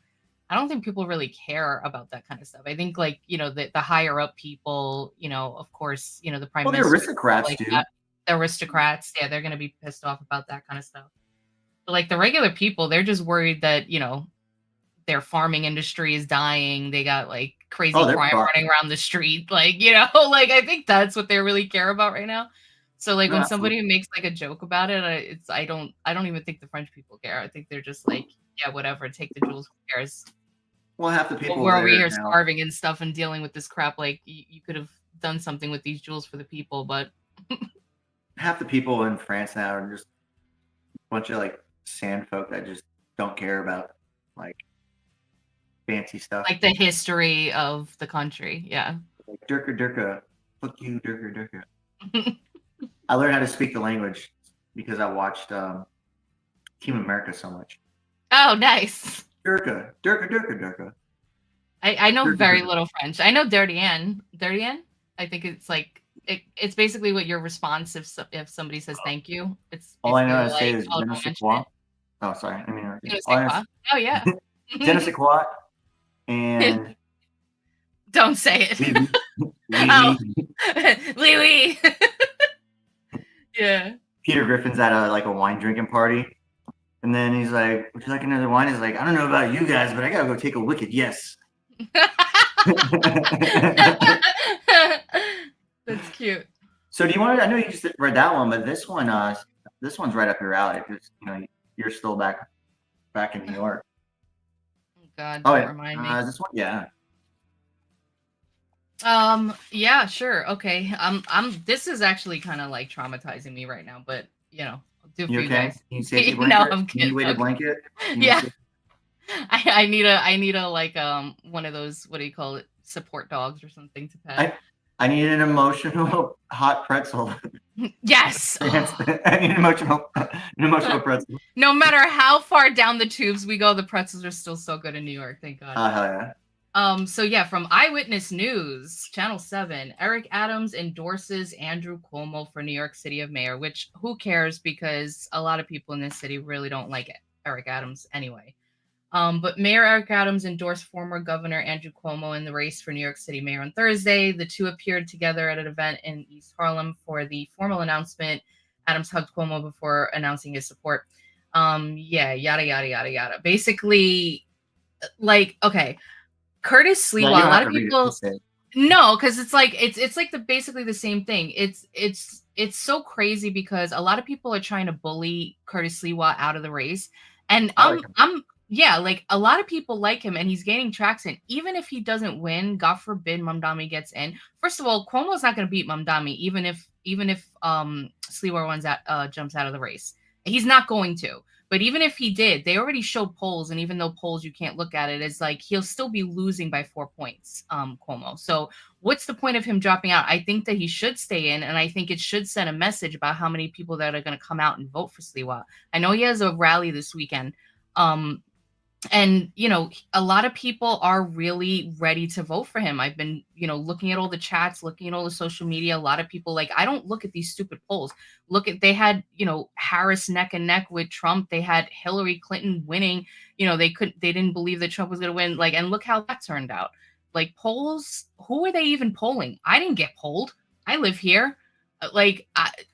I don't think people really care about that kind of stuff. I think like, the higher up people, of course, the prime minister. They're aristocrats, like dude. They're aristocrats. Yeah, they're going to be pissed off about that kind of stuff. But like the regular people, they're just worried that, their farming industry is dying. They got like crazy crime running around the street. Like, like I think that's what they really care about right now. So like when somebody makes like a joke about it, I don't even think the French people care. I think they're just like, yeah, whatever, take the jewels, who cares? Well, half the people we're over here starving and stuff and dealing with this crap. Like you could have done something with these jewels for the people, but half the people in France now are just a bunch of like sand folk that just don't care about like fancy stuff, like the history of the country. Yeah, like Durka, fuck you, Durka. I learned how to speak the language because I watched Team America so much. Oh, nice. Durka. I know very little French. I know Derdien. I think it's like it's basically what your response if somebody says thank you. It's all I know how to say is je ne sais quoi. Oh, sorry. I mean, oh yeah. Je ne sais quoi. And don't say it. Oui. Yeah. Peter Griffin's at a wine drinking party, and then he's like, "Would you like another wine?" He's like, "I don't know about you guys, but I gotta go take a wicked yes." That's cute. So do you want to? I know you just read that one, but this one's right up your alley because you're still back in New York. Oh God, don't remind me. This one, yeah. Yeah, sure. Okay. This is actually kind of like traumatizing me right now, but I'll do it for you guys. Can you safety blanket? No, I'm kidding. Can you weighted blanket? Yeah. I need a like one of those, what do you call it, support dogs or something to pet. I need an emotional hot pretzel. Yes. I need an emotional pretzel. No matter how far down the tubes we go, the pretzels are still so good in New York. Thank God. Hell yeah. So yeah, from Eyewitness News, Channel 7, Eric Adams endorses Andrew Cuomo for New York City of Mayor, which who cares, because a lot of people in this city really don't like Eric Adams anyway. But Mayor Eric Adams endorsed former Governor Andrew Cuomo in the race for New York City Mayor on Thursday. The two appeared together at an event in East Harlem for the formal announcement. Adams hugged Cuomo before announcing his support. Yeah, yada, yada, yada, yada. Basically, like, okay. Curtis Sliwa, a lot of people no, because it's like basically the same thing. It's so crazy because a lot of people are trying to bully Curtis Sliwa out of the race, and like a lot of people like him, and he's gaining traction. Even if he doesn't win, God forbid Mamdani gets in. First of all, Cuomo's not going to beat Mamdani, even if Sliwa jumps out of the race. He's not going to. But even if he did, they already showed polls, and even though polls you can't look at it, it's like he'll still be losing by 4 points, Cuomo. So what's the point of him dropping out? I think that he should stay in, and I think it should send a message about how many people that are going to come out and vote for Sliwa. I know he has a rally this weekend, And a lot of people are really ready to vote for him. I've been looking at all the chats, looking at all the social media. A lot of people, like, I don't look at these stupid polls. They had Harris neck and neck with Trump. They had Hillary Clinton winning. They didn't believe that Trump was going to win, like, and look how that turned out. Like, polls, who are they even polling? I didn't get polled. I live here.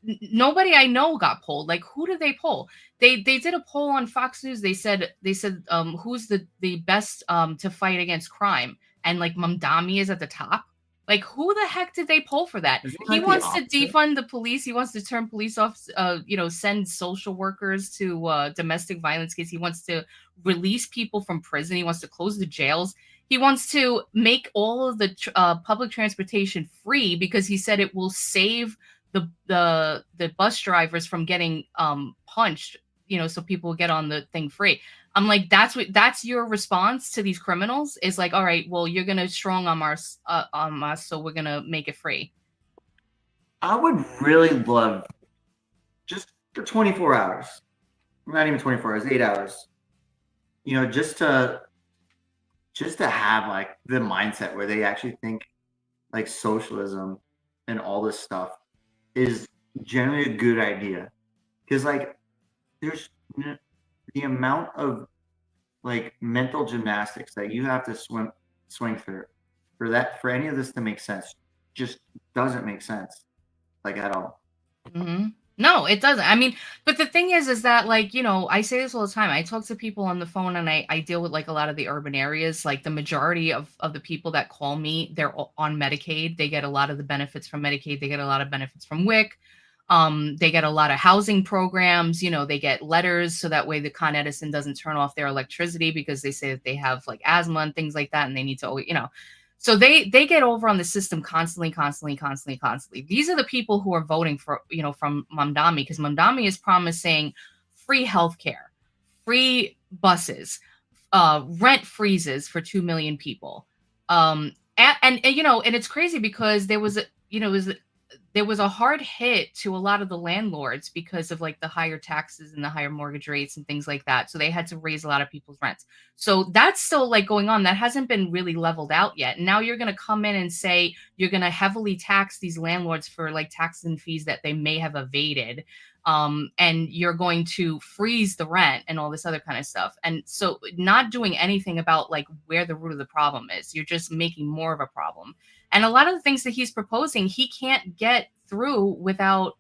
Nobody I know got polled. Like, who did they poll? They did a poll on Fox News. They said who's the best to fight against crime, and like Mamdani is at the top. Like, who the heck did they poll for that? He wants to defund the police. He wants to turn police off. Send social workers to domestic violence cases. He wants to release people from prison. He wants to close the jails. He wants to make all of the public transportation free because he said it will save the bus drivers from getting punched, so people will get on the thing free. I'm like, that's your response to these criminals, is like, all right, well, you're gonna strong arm us, so we're gonna make it free. I would really love, just for 24 hours, not even 24 hours, 8 hours, just to have like the mindset where they actually think like socialism and all this stuff is generally a good idea. Because like there's the amount of like mental gymnastics that you have to swing through for any of this to make sense just doesn't make sense, like, at all. Mm-hmm. No, it doesn't. I mean, but the thing is that, like, I say this all the time. I talk to people on the phone, and I deal with like a lot of the urban areas. Like, the majority of the people that call me, they're on Medicaid. They get a lot of the benefits from Medicaid. They get a lot of benefits from WIC. They get a lot of housing programs. They get letters so that way the Con Edison doesn't turn off their electricity because they say that they have like asthma and things like that, and they need to always, So they get over on the system constantly. These are the people who are voting for, from Mamdani, because Mamdani is promising free healthcare, free buses, rent freezes for 2 million people. And it's crazy because there was a hard hit to a lot of the landlords because of like the higher taxes and the higher mortgage rates and things like that. So they had to raise a lot of people's rents. So that's still like going on. That hasn't been really leveled out yet. And now you're going to come in and say you're going to heavily tax these landlords for like taxes and fees that they may have evaded. And you're going to freeze the rent and all this other kind of stuff. And so not doing anything about like where the root of the problem is. You're just making more of a problem. And a lot of the things that he's proposing, he can't get through without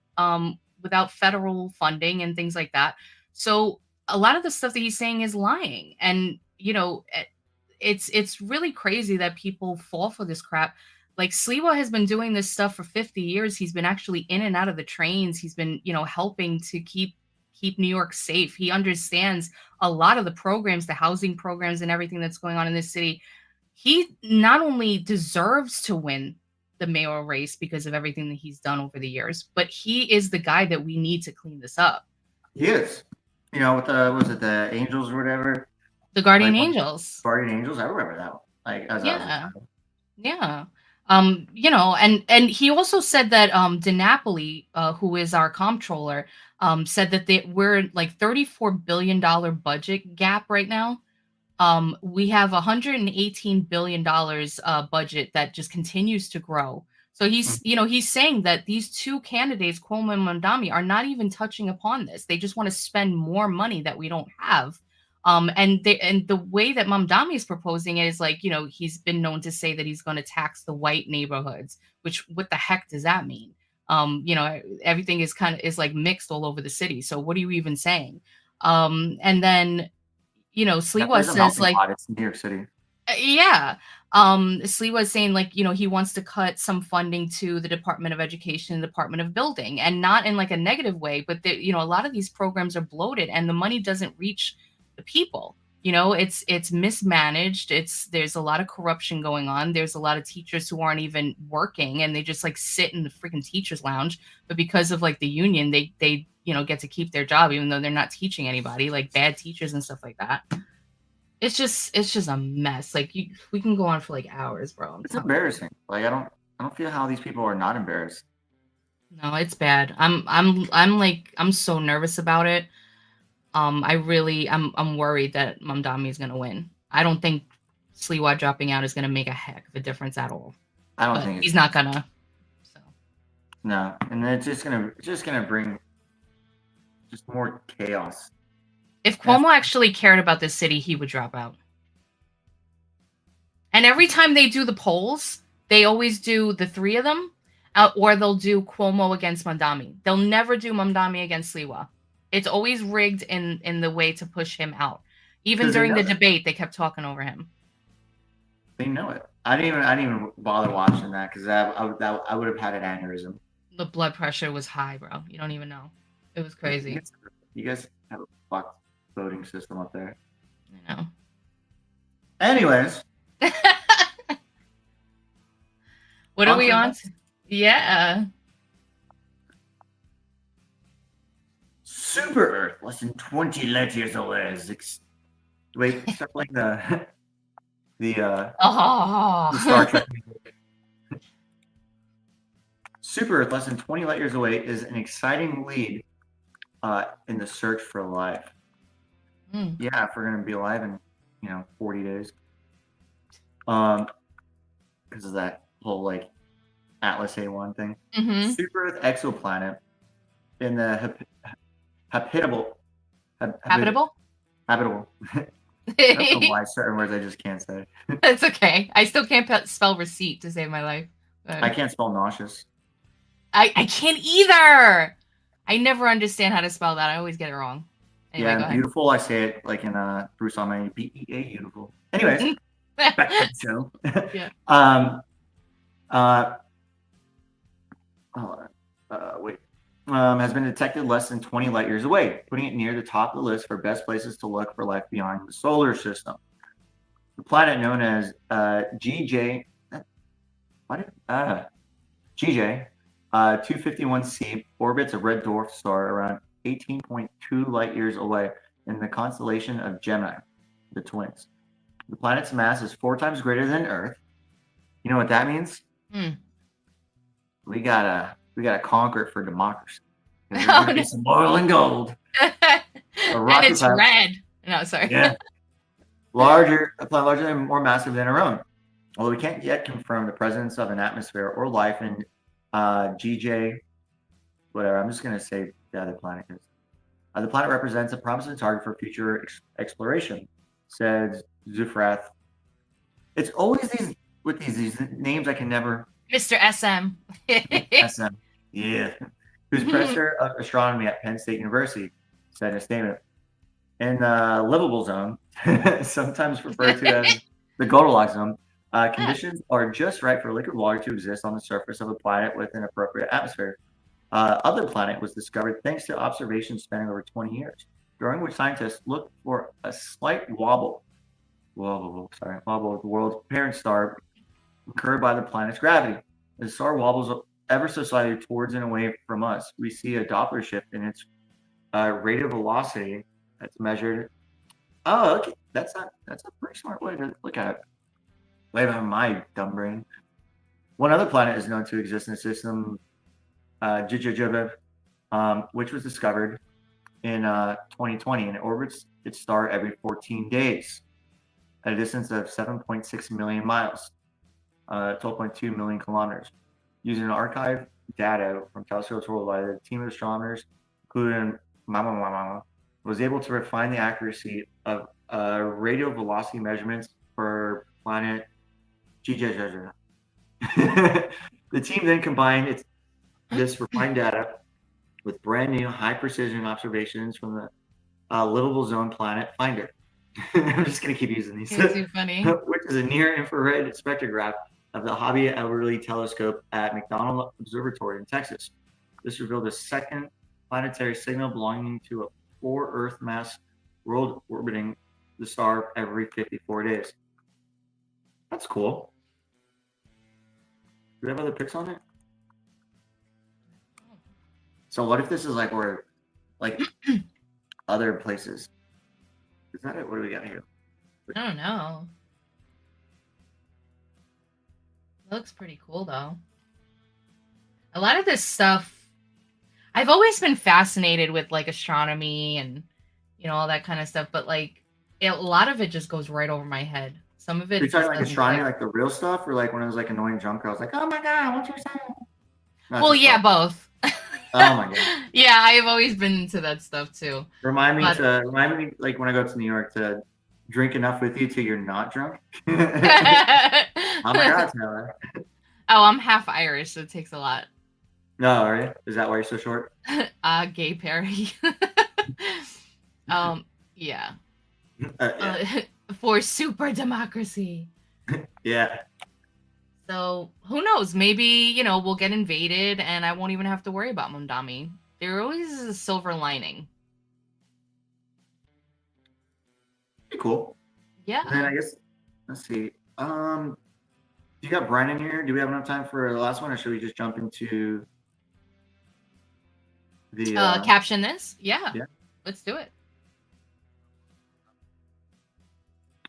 federal funding and things like that. So a lot of the stuff that he's saying is lying. And, it's really crazy that people fall for this crap. Like, Sliwa has been doing this stuff for 50 years. He's been actually in and out of the trains. He's been, helping to keep New York safe. He understands a lot of the programs, the housing programs and everything that's going on in this city. He not only deserves to win the mayoral race because of everything that he's done over the years, but he is the guy that we need to clean this up. He is. With the Angels or whatever? The Guardian Angels. Guardian Angels, I remember that one. Like, Yeah. And he also said that DiNapoli, who is our comptroller, said that we're like $34 billion budget gap right now. We have $118 billion budget that just continues to grow. So he's saying that these two candidates, Cuomo and Mamdani, are not even touching upon this. They just want to spend more money that we don't have. And the way that Mamdani is proposing it is like, he's been known to say that he's going to tax the white neighborhoods, which, what the heck does that mean? Everything is like mixed all over the city. So what are you even saying? And then, Sliwa says like, it's New York City. Yeah. Sliwa is saying like, he wants to cut some funding to the Department of Education, Department of Building, and not in like a negative way, but a lot of these programs are bloated and the money doesn't reach the people. It's mismanaged. There's a lot of corruption going on. There's a lot of teachers who aren't even working and they just like sit in the freaking teachers lounge. But because of like the union, they get to keep their job, even though they're not teaching anybody, like bad teachers and stuff like that. It's just a mess. Like, we can go on for like hours, bro. It's embarrassing. Like, I don't feel how these people are not embarrassed. No, it's bad. I'm so nervous about it. I'm worried that Mamdani is gonna win. I don't think Sliwa dropping out is gonna make a heck of a difference at all. I don't But think he's not gonna. So no, and it's just gonna bring just more chaos. if Cuomo actually cared about this city, he would drop out. And every time they do the polls, they always do the three of them, or they'll do Cuomo against Mamdani. They'll never do Mamdani against Sliwa. It's always rigged in the way to push him out. Even during the debate, they kept talking over him. They know it. I didn't even bother watching that because I would have had an aneurysm. The blood pressure was high, bro. You don't even know. It was crazy. You guys have a fucked voting system up there. I know. Anyways. What are we on? Yeah. Super Earth, less than 20 light years away. Wait, start playing the Star Trek music. Super Earth, less than 20 light years away, is an exciting lead in the search for life. Yeah, if we're gonna be alive in 40 days. Because of that whole like Atlas A1 thing. Super Earth exoplanet in the habitable. I don't know why certain words I just can't say. It's okay. I still can't spell receipt to save my life. I can't spell nauseous. I can't either. I never understand how to spell that. I always get it wrong. Anyway, yeah, beautiful. I say it like in Bruce Almighty, BEA, beautiful. Anyways, back to the show. Yeah. Has been detected less than 20 light years away, putting it near the top of the list for best places to look for life beyond the solar system. The planet known as GJ 251c orbits a red dwarf star around 18.2 light years away in the constellation of Gemini, the twins. The planet's mass is 4 times greater than Earth. You know what that means? We gotta conquer it for democracy. There's gonna be some oil and gold. And it's red. No, sorry. Yeah. Larger and more massive than our own. Although we can't yet confirm the presence of an atmosphere or life in GJ, whatever. I'm just gonna say the other planet is. The planet represents a promising target for future exploration, said Zufrath. It's always these names I can never. Mr. SM. SM, yeah. Who's professor of astronomy at Penn State University, said in a statement. In the livable zone, sometimes referred to as the Goldilocks zone, conditions are just right for liquid water to exist on the surface of a planet with an appropriate atmosphere. Other planet was discovered thanks to observations spanning over 20 years, during which scientists looked for a slight wobble of the world's parent star occurred by the planet's gravity. The star wobbles ever so slightly towards and away from us. We see a Doppler shift in its rate of velocity that's measured. Oh, okay. That's a pretty smart way to look at it. Way behind my dumb brain. One other planet is known to exist in the system, which was discovered in 2020, and it orbits its star every 14 days at a distance of 7.6 million miles, 12.2 million kilometers. Using archive data from telescopes worldwide, a team of astronomers, including Mama, was able to refine the accuracy of radial velocity measurements for planet GJ. The team then combined this refined data with brand new high precision observations from the livable zone planet Finder. I'm just going to keep using these. You're too funny. Which is a near infrared spectrograph of the Hobby Elderly Telescope at McDonald Observatory in Texas. This revealed a second planetary signal belonging to a 4 Earth mass world orbiting the star every 54 days. That's cool. Do we have other pics on it? So what if this is like where, like, other places? Is that it? What do we got here? I don't know. Looks pretty cool though. A lot of this stuff, I've always been fascinated with like astronomy and all that kind of stuff. But like, a lot of it just goes right over my head. Some of it. You're talking like doesn't astronomy, click. like the real stuff, or like one of those like annoying junk girls, like, oh my god, what's your saying? Well, yeah, both. Oh my god. Yeah, I've always been into that stuff too. Remind me, But- like when I go to New York, to drink enough with you till you're not drunk. Oh my god, Taylor. Oh, I'm half Irish, so it takes a lot. No, are you? Is that why you're so short? Gay parody. Yeah. Yeah. For super democracy. Yeah. So who knows? Maybe, we'll get invaded and I won't even have to worry about Mundami. There always is a silver lining. Pretty cool. Yeah. And then I guess, let's see. You got Brian in here. Do we have enough time for the last one, or should we just jump into the caption this? Yeah. Let's do it.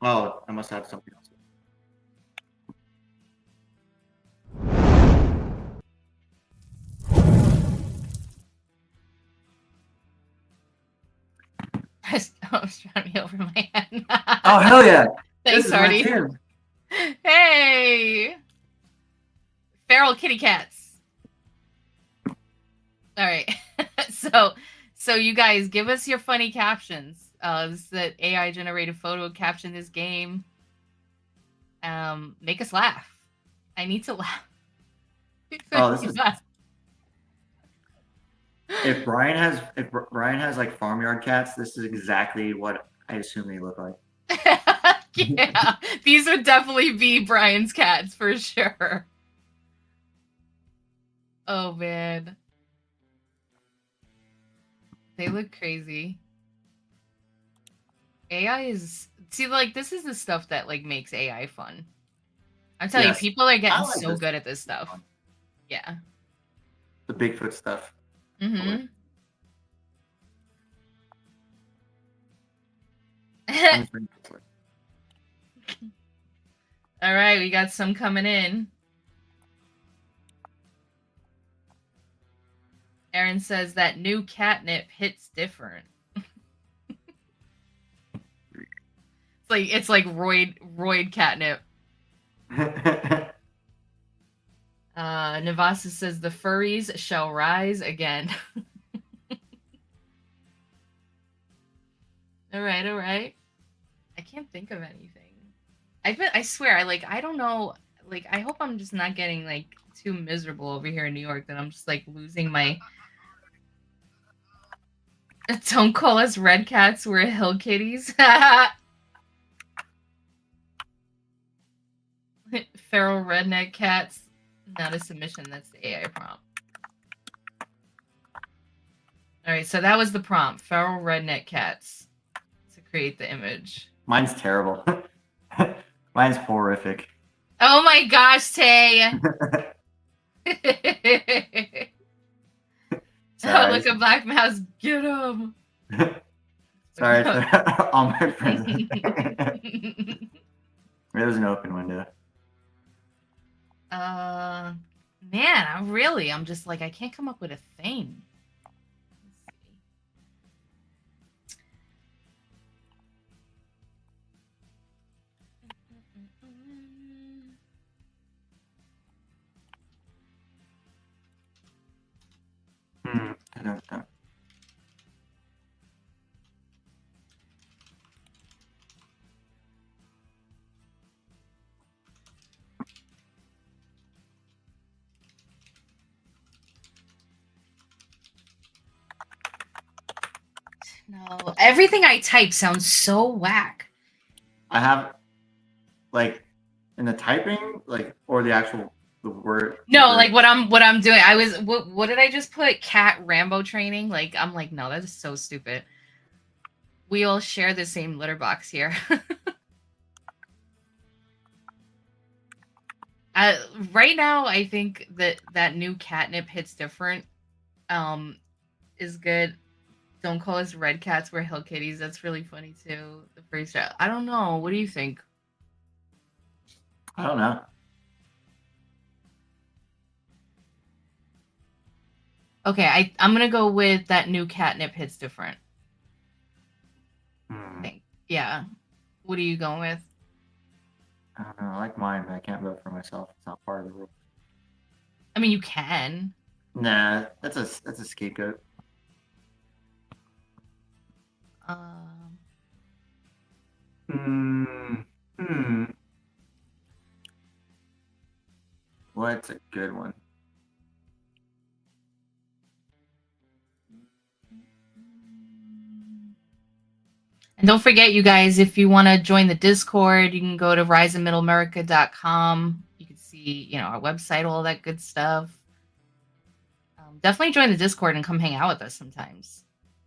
Oh, I must have something else. I was trying to be over my head. Oh hell yeah! Thanks, This is my Hardy. tune. Hey, feral kitty cats. All right, so you guys give us your funny captions. This is that AI generated photo caption this game. Make us laugh. I need to laugh. Oh, this is. If Brian has like farmyard cats, this is exactly what I assume they look like. Yeah, these would definitely be Brian's cats for sure. Oh man, they look crazy. AI is like this is the stuff that like makes AI fun. I'm telling you, people are getting so good at this stuff. Yeah. The Bigfoot stuff. Mm-hmm. All right, we got some coming in. Aaron says that new catnip hits different. It's like roid catnip. Navasa says the furries shall rise again. All right. I can't think of anything. I swear, I don't know. Like, I hope I'm just not getting like too miserable over here in New York that I'm just like losing my. Don't call us red cats. We're hill kitties. Feral redneck cats. Not a submission. That's the AI prompt. All right, so that was the prompt. Feral redneck cats to create the image. Mine's terrible. Mine's horrific. Oh my gosh, Tay. Sorry. Oh, look at Black Mouse. Get him. Sorry, all my friends. There's an open window. Man, I'm just like, I can't come up with a thing. I don't know. No, everything I type sounds so whack. I have, like, in the typing, like, or the actual the word. No, like what I'm doing. What did I just put? Cat Rambo training. Like I'm like, no, that is so stupid. We all share the same litter box here. Right now, I think that new catnip hits different. Is good. Don't call us red cats. We're hill kitties. That's really funny too. The first round. I don't know. What do you think? I don't know. Okay, I'm gonna go with that new catnip hits different. Yeah. What are you going with? I don't know. I like mine, but I can't vote for myself. It's not part of the rule. I mean, you can. Nah, that's a scapegoat. Um, Hmm. What's a good one? and don't forget, you guys, if you want to join the Discord, you can go to riseandmiddleamerica.com. You can see, our website, all that good stuff. Definitely join the Discord and come hang out with us sometimes.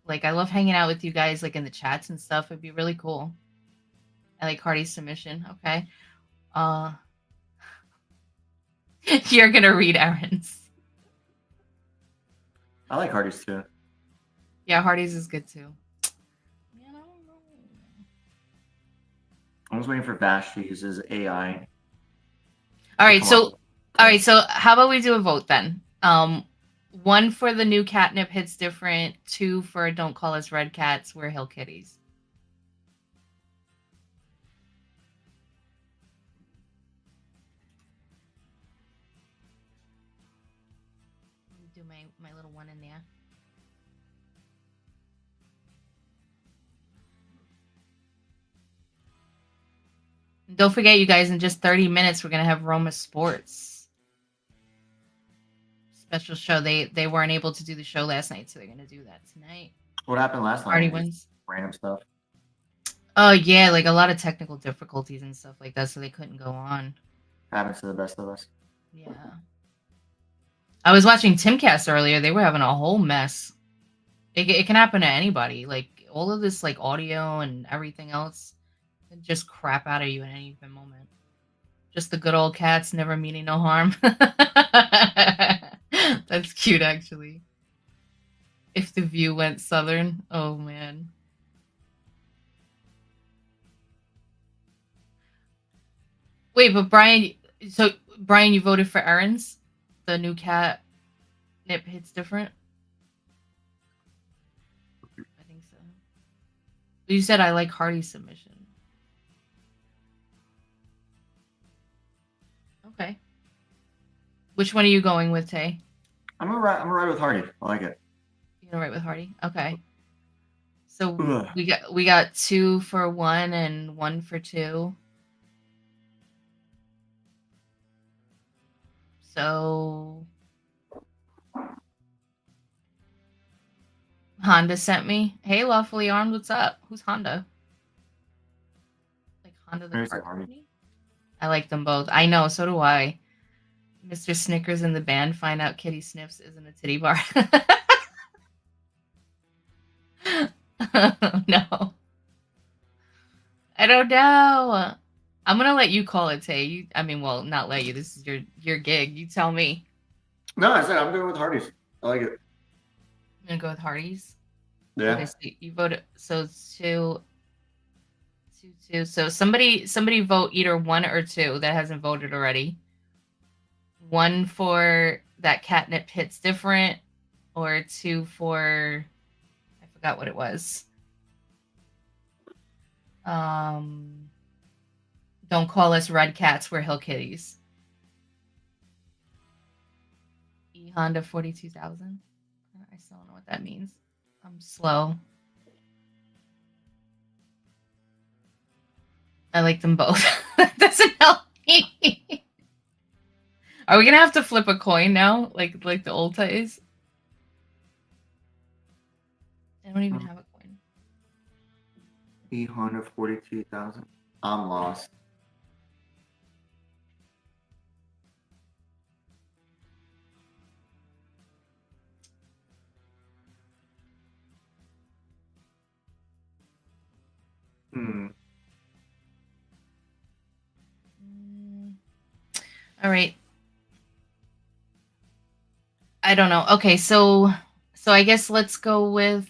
Like, I love hanging out with you guys, like in the chats and stuff. It'd be really cool. I like Hardy's submission. Okay. You're gonna read errands. I like Hardy's too. Yeah, Hardy's is good too. I was waiting for Vash to use his AI. All right, so how about we do a vote then? 1 for the new catnip hits different, 2 for don't call us red cats, we're hill kitties. Do my little one in there. And don't forget, you guys, in just 30 minutes, we're gonna have Roma Sports special show. They weren't able to do the show last night, so they're gonna do that tonight. What happened last night? Party wins. Random stuff. Oh yeah, like a lot of technical difficulties and stuff like that, so they couldn't go on. Happens to the best of us. Yeah. I was watching Timcast earlier. They were having a whole mess. It can happen to anybody. Like all of this, like audio and everything else, can just crap out of you at any given moment. Just the good old cats never meaning no harm. That's cute, actually. If the view went southern, oh man. Wait, but Brian, you voted for Aaron's? The new cat nip hits different? I think so. You said I like Hardy's submission. Okay. Which one are you going with, Tay? I'm gonna ride with Hardy. I like it. You're gonna ride with Hardy? Okay. So we got 2 for 1 and 1 for 2. So Honda sent me. Hey, Lawfully Armed, what's up? Who's Honda? Like Honda the car company? I like them both. I know, so do I. Mr. Snickers in the band find out Kitty Sniffs isn't a titty bar. No. I don't know. I'm gonna let you call it, Tay. Well, not let you. This is your gig. You tell me. No, I said I'm going with Hardy's. I like it. I'm gonna go with Hardy's. Yeah. Okay, so you voted. So it's 2. So somebody vote either 1 or 2 that hasn't voted already. 1 for that catnip hits different, or 2 for I forgot what it was. Don't call us red cats, we're hill kitties. E Honda 42,000. I still don't know what that means. I'm slow. I like them both. That doesn't help me. Are we gonna have to flip a coin now, like the old days? I don't even have a coin. E Honda 42,000. I'm lost. All right. I don't know. Okay, so I guess let's go with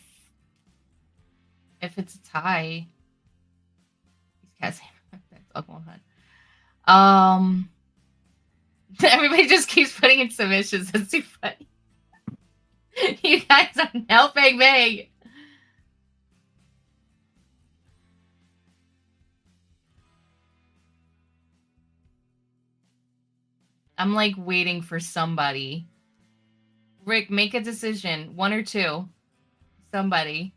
if it's a tie. These cats that dog won't hunt. Everybody just keeps putting in submissions. That's too funny. You guys are helping me. I'm like waiting for somebody. Rick, make a decision. 1 or 2. Somebody.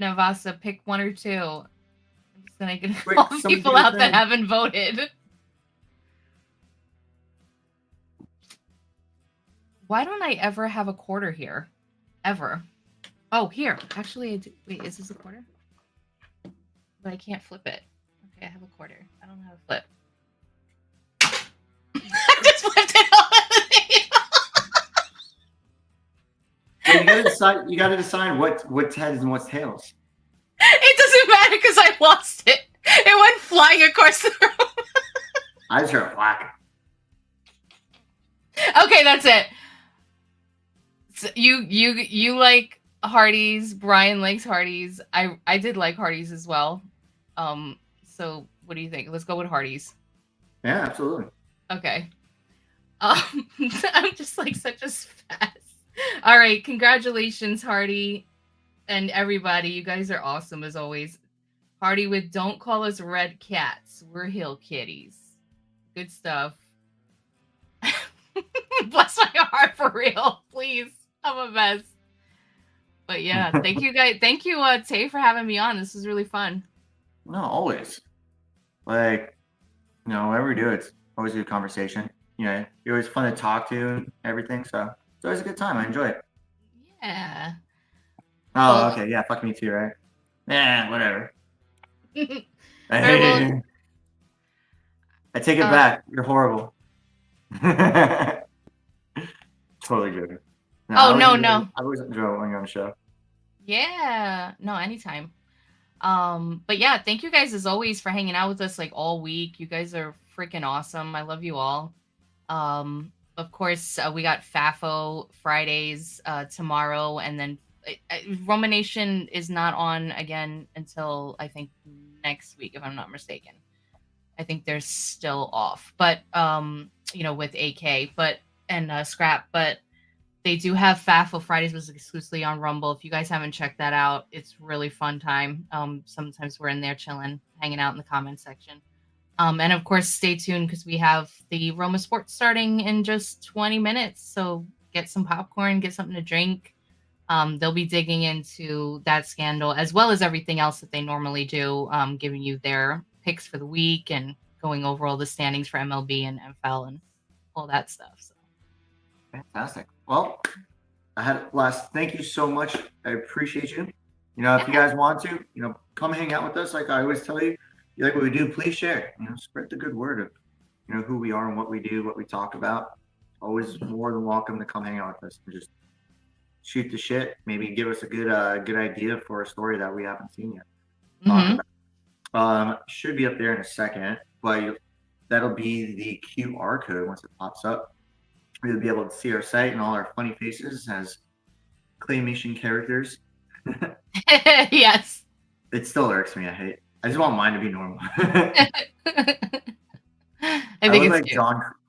Navasa, pick 1 or 2. I'm just gonna get Wait, all somebody people do a out that thing. haven't voted. Why don't I ever have a quarter here? Ever. Oh, here. Actually, I do. Wait, is this a quarter? But I can't flip it. Okay, I have a quarter. I don't know how to flip. I just flipped it Well, you gotta decide what's heads and what's tails. It doesn't matter because I lost it. It went flying across the room. I just heard a whack. Okay, that's it. So you like Hardee's. Brian likes Hardee's. I did like Hardee's as well. So what do you think? Let's go with Hardee's. Yeah, absolutely. Okay. I'm just like such a spaz. All right, congratulations, Hardy, and everybody. You guys are awesome as always. Hardy with "Don't call us red cats. We're hill kitties." Good stuff. Bless my heart for real, please. I'm a mess. But yeah, thank you guys. Thank you, Tay, for having me on. This was really fun. No, always. Like, whenever we do, it's always a good conversation. You're always fun to talk to and everything. So it's always a good time. I enjoy it. Yeah. Oh, Well- okay. Yeah, fuck me too, right? Yeah, whatever. Very well. I take it back. You're horrible. Totally joking. Oh, no. I always enjoy when you're on the show. Yeah. No, anytime. But yeah, thank you guys as always for hanging out with us like all week. You guys are freaking awesome. I love you all. Of course, we got FAFO Fridays tomorrow, and then Romanation is not on again until I think next week, if I'm not mistaken. I think they're still off, but with AK, and Scrap, but they do have FAFO Fridays, was exclusively on Rumble. If you guys haven't checked that out, it's really fun time. Sometimes we're in there chilling, hanging out in the comments section. And of course, stay tuned because we have the Roma Sports starting in just 20 minutes. So get some popcorn, get something to drink. They'll be digging into that scandal as well as everything else that they normally do, giving you their picks for the week and going over all the standings for MLB and MFL and all that stuff. So. Fantastic. Well, I had a blast. Thank you so much. I appreciate you. If you guys want to, come hang out with us. Like I always tell you, you like what we do, please share. Spread the good word of, who we are and what we do, what we talk about. Always more than welcome to come hang out with us and just shoot the shit. Maybe give us a good idea for a story that we haven't seen yet. Should be up there in a second, but that'll be the QR code once it pops up. You'll be able to see our site and all our funny faces as claymation characters. Yes. It still irks me. I just want mine to be normal. I think look it's like cute.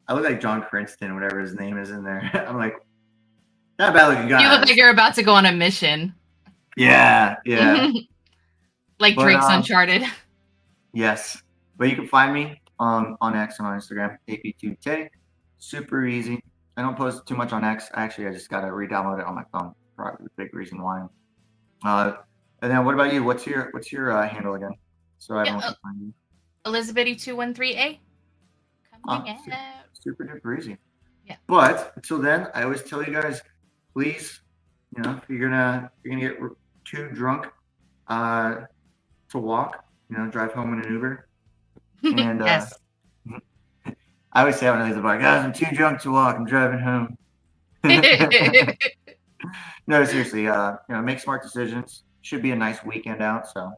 I look like John Princeton, whatever his name is in there. I'm like, not bad looking guy. You look like you're about to go on a mission. Yeah. Like But, Drake's Uncharted. Yes. But you can find me on X and on Instagram, AP2Tay. Super easy. I don't post too much on X. Actually, I just got to re-download it on my phone. Probably the big reason why. And then what about you? What's your handle again? So everyone can find you. Elizabitty 213A. Coming out. Super duper easy. Yeah. But until then, I always tell you guys, please, if you're gonna get too drunk to walk, drive home in an Uber. And Yes. I always say when I leave the bar, guys, I'm too drunk to walk. I'm driving home. No, seriously, make smart decisions. Should be a nice weekend out. So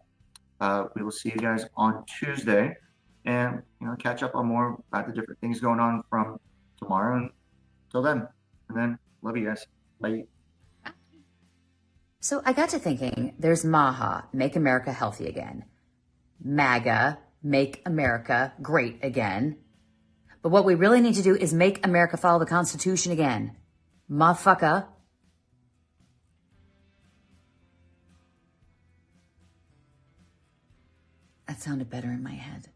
we will see you guys on Tuesday and, catch up on more about the different things going on from tomorrow. And till then, love you guys. Bye. So I got to thinking, there's MAHA, Make America Healthy Again. MAGA, Make America Great Again. But what we really need to do is make America follow the Constitution again. Motherfucker. That sounded better in my head.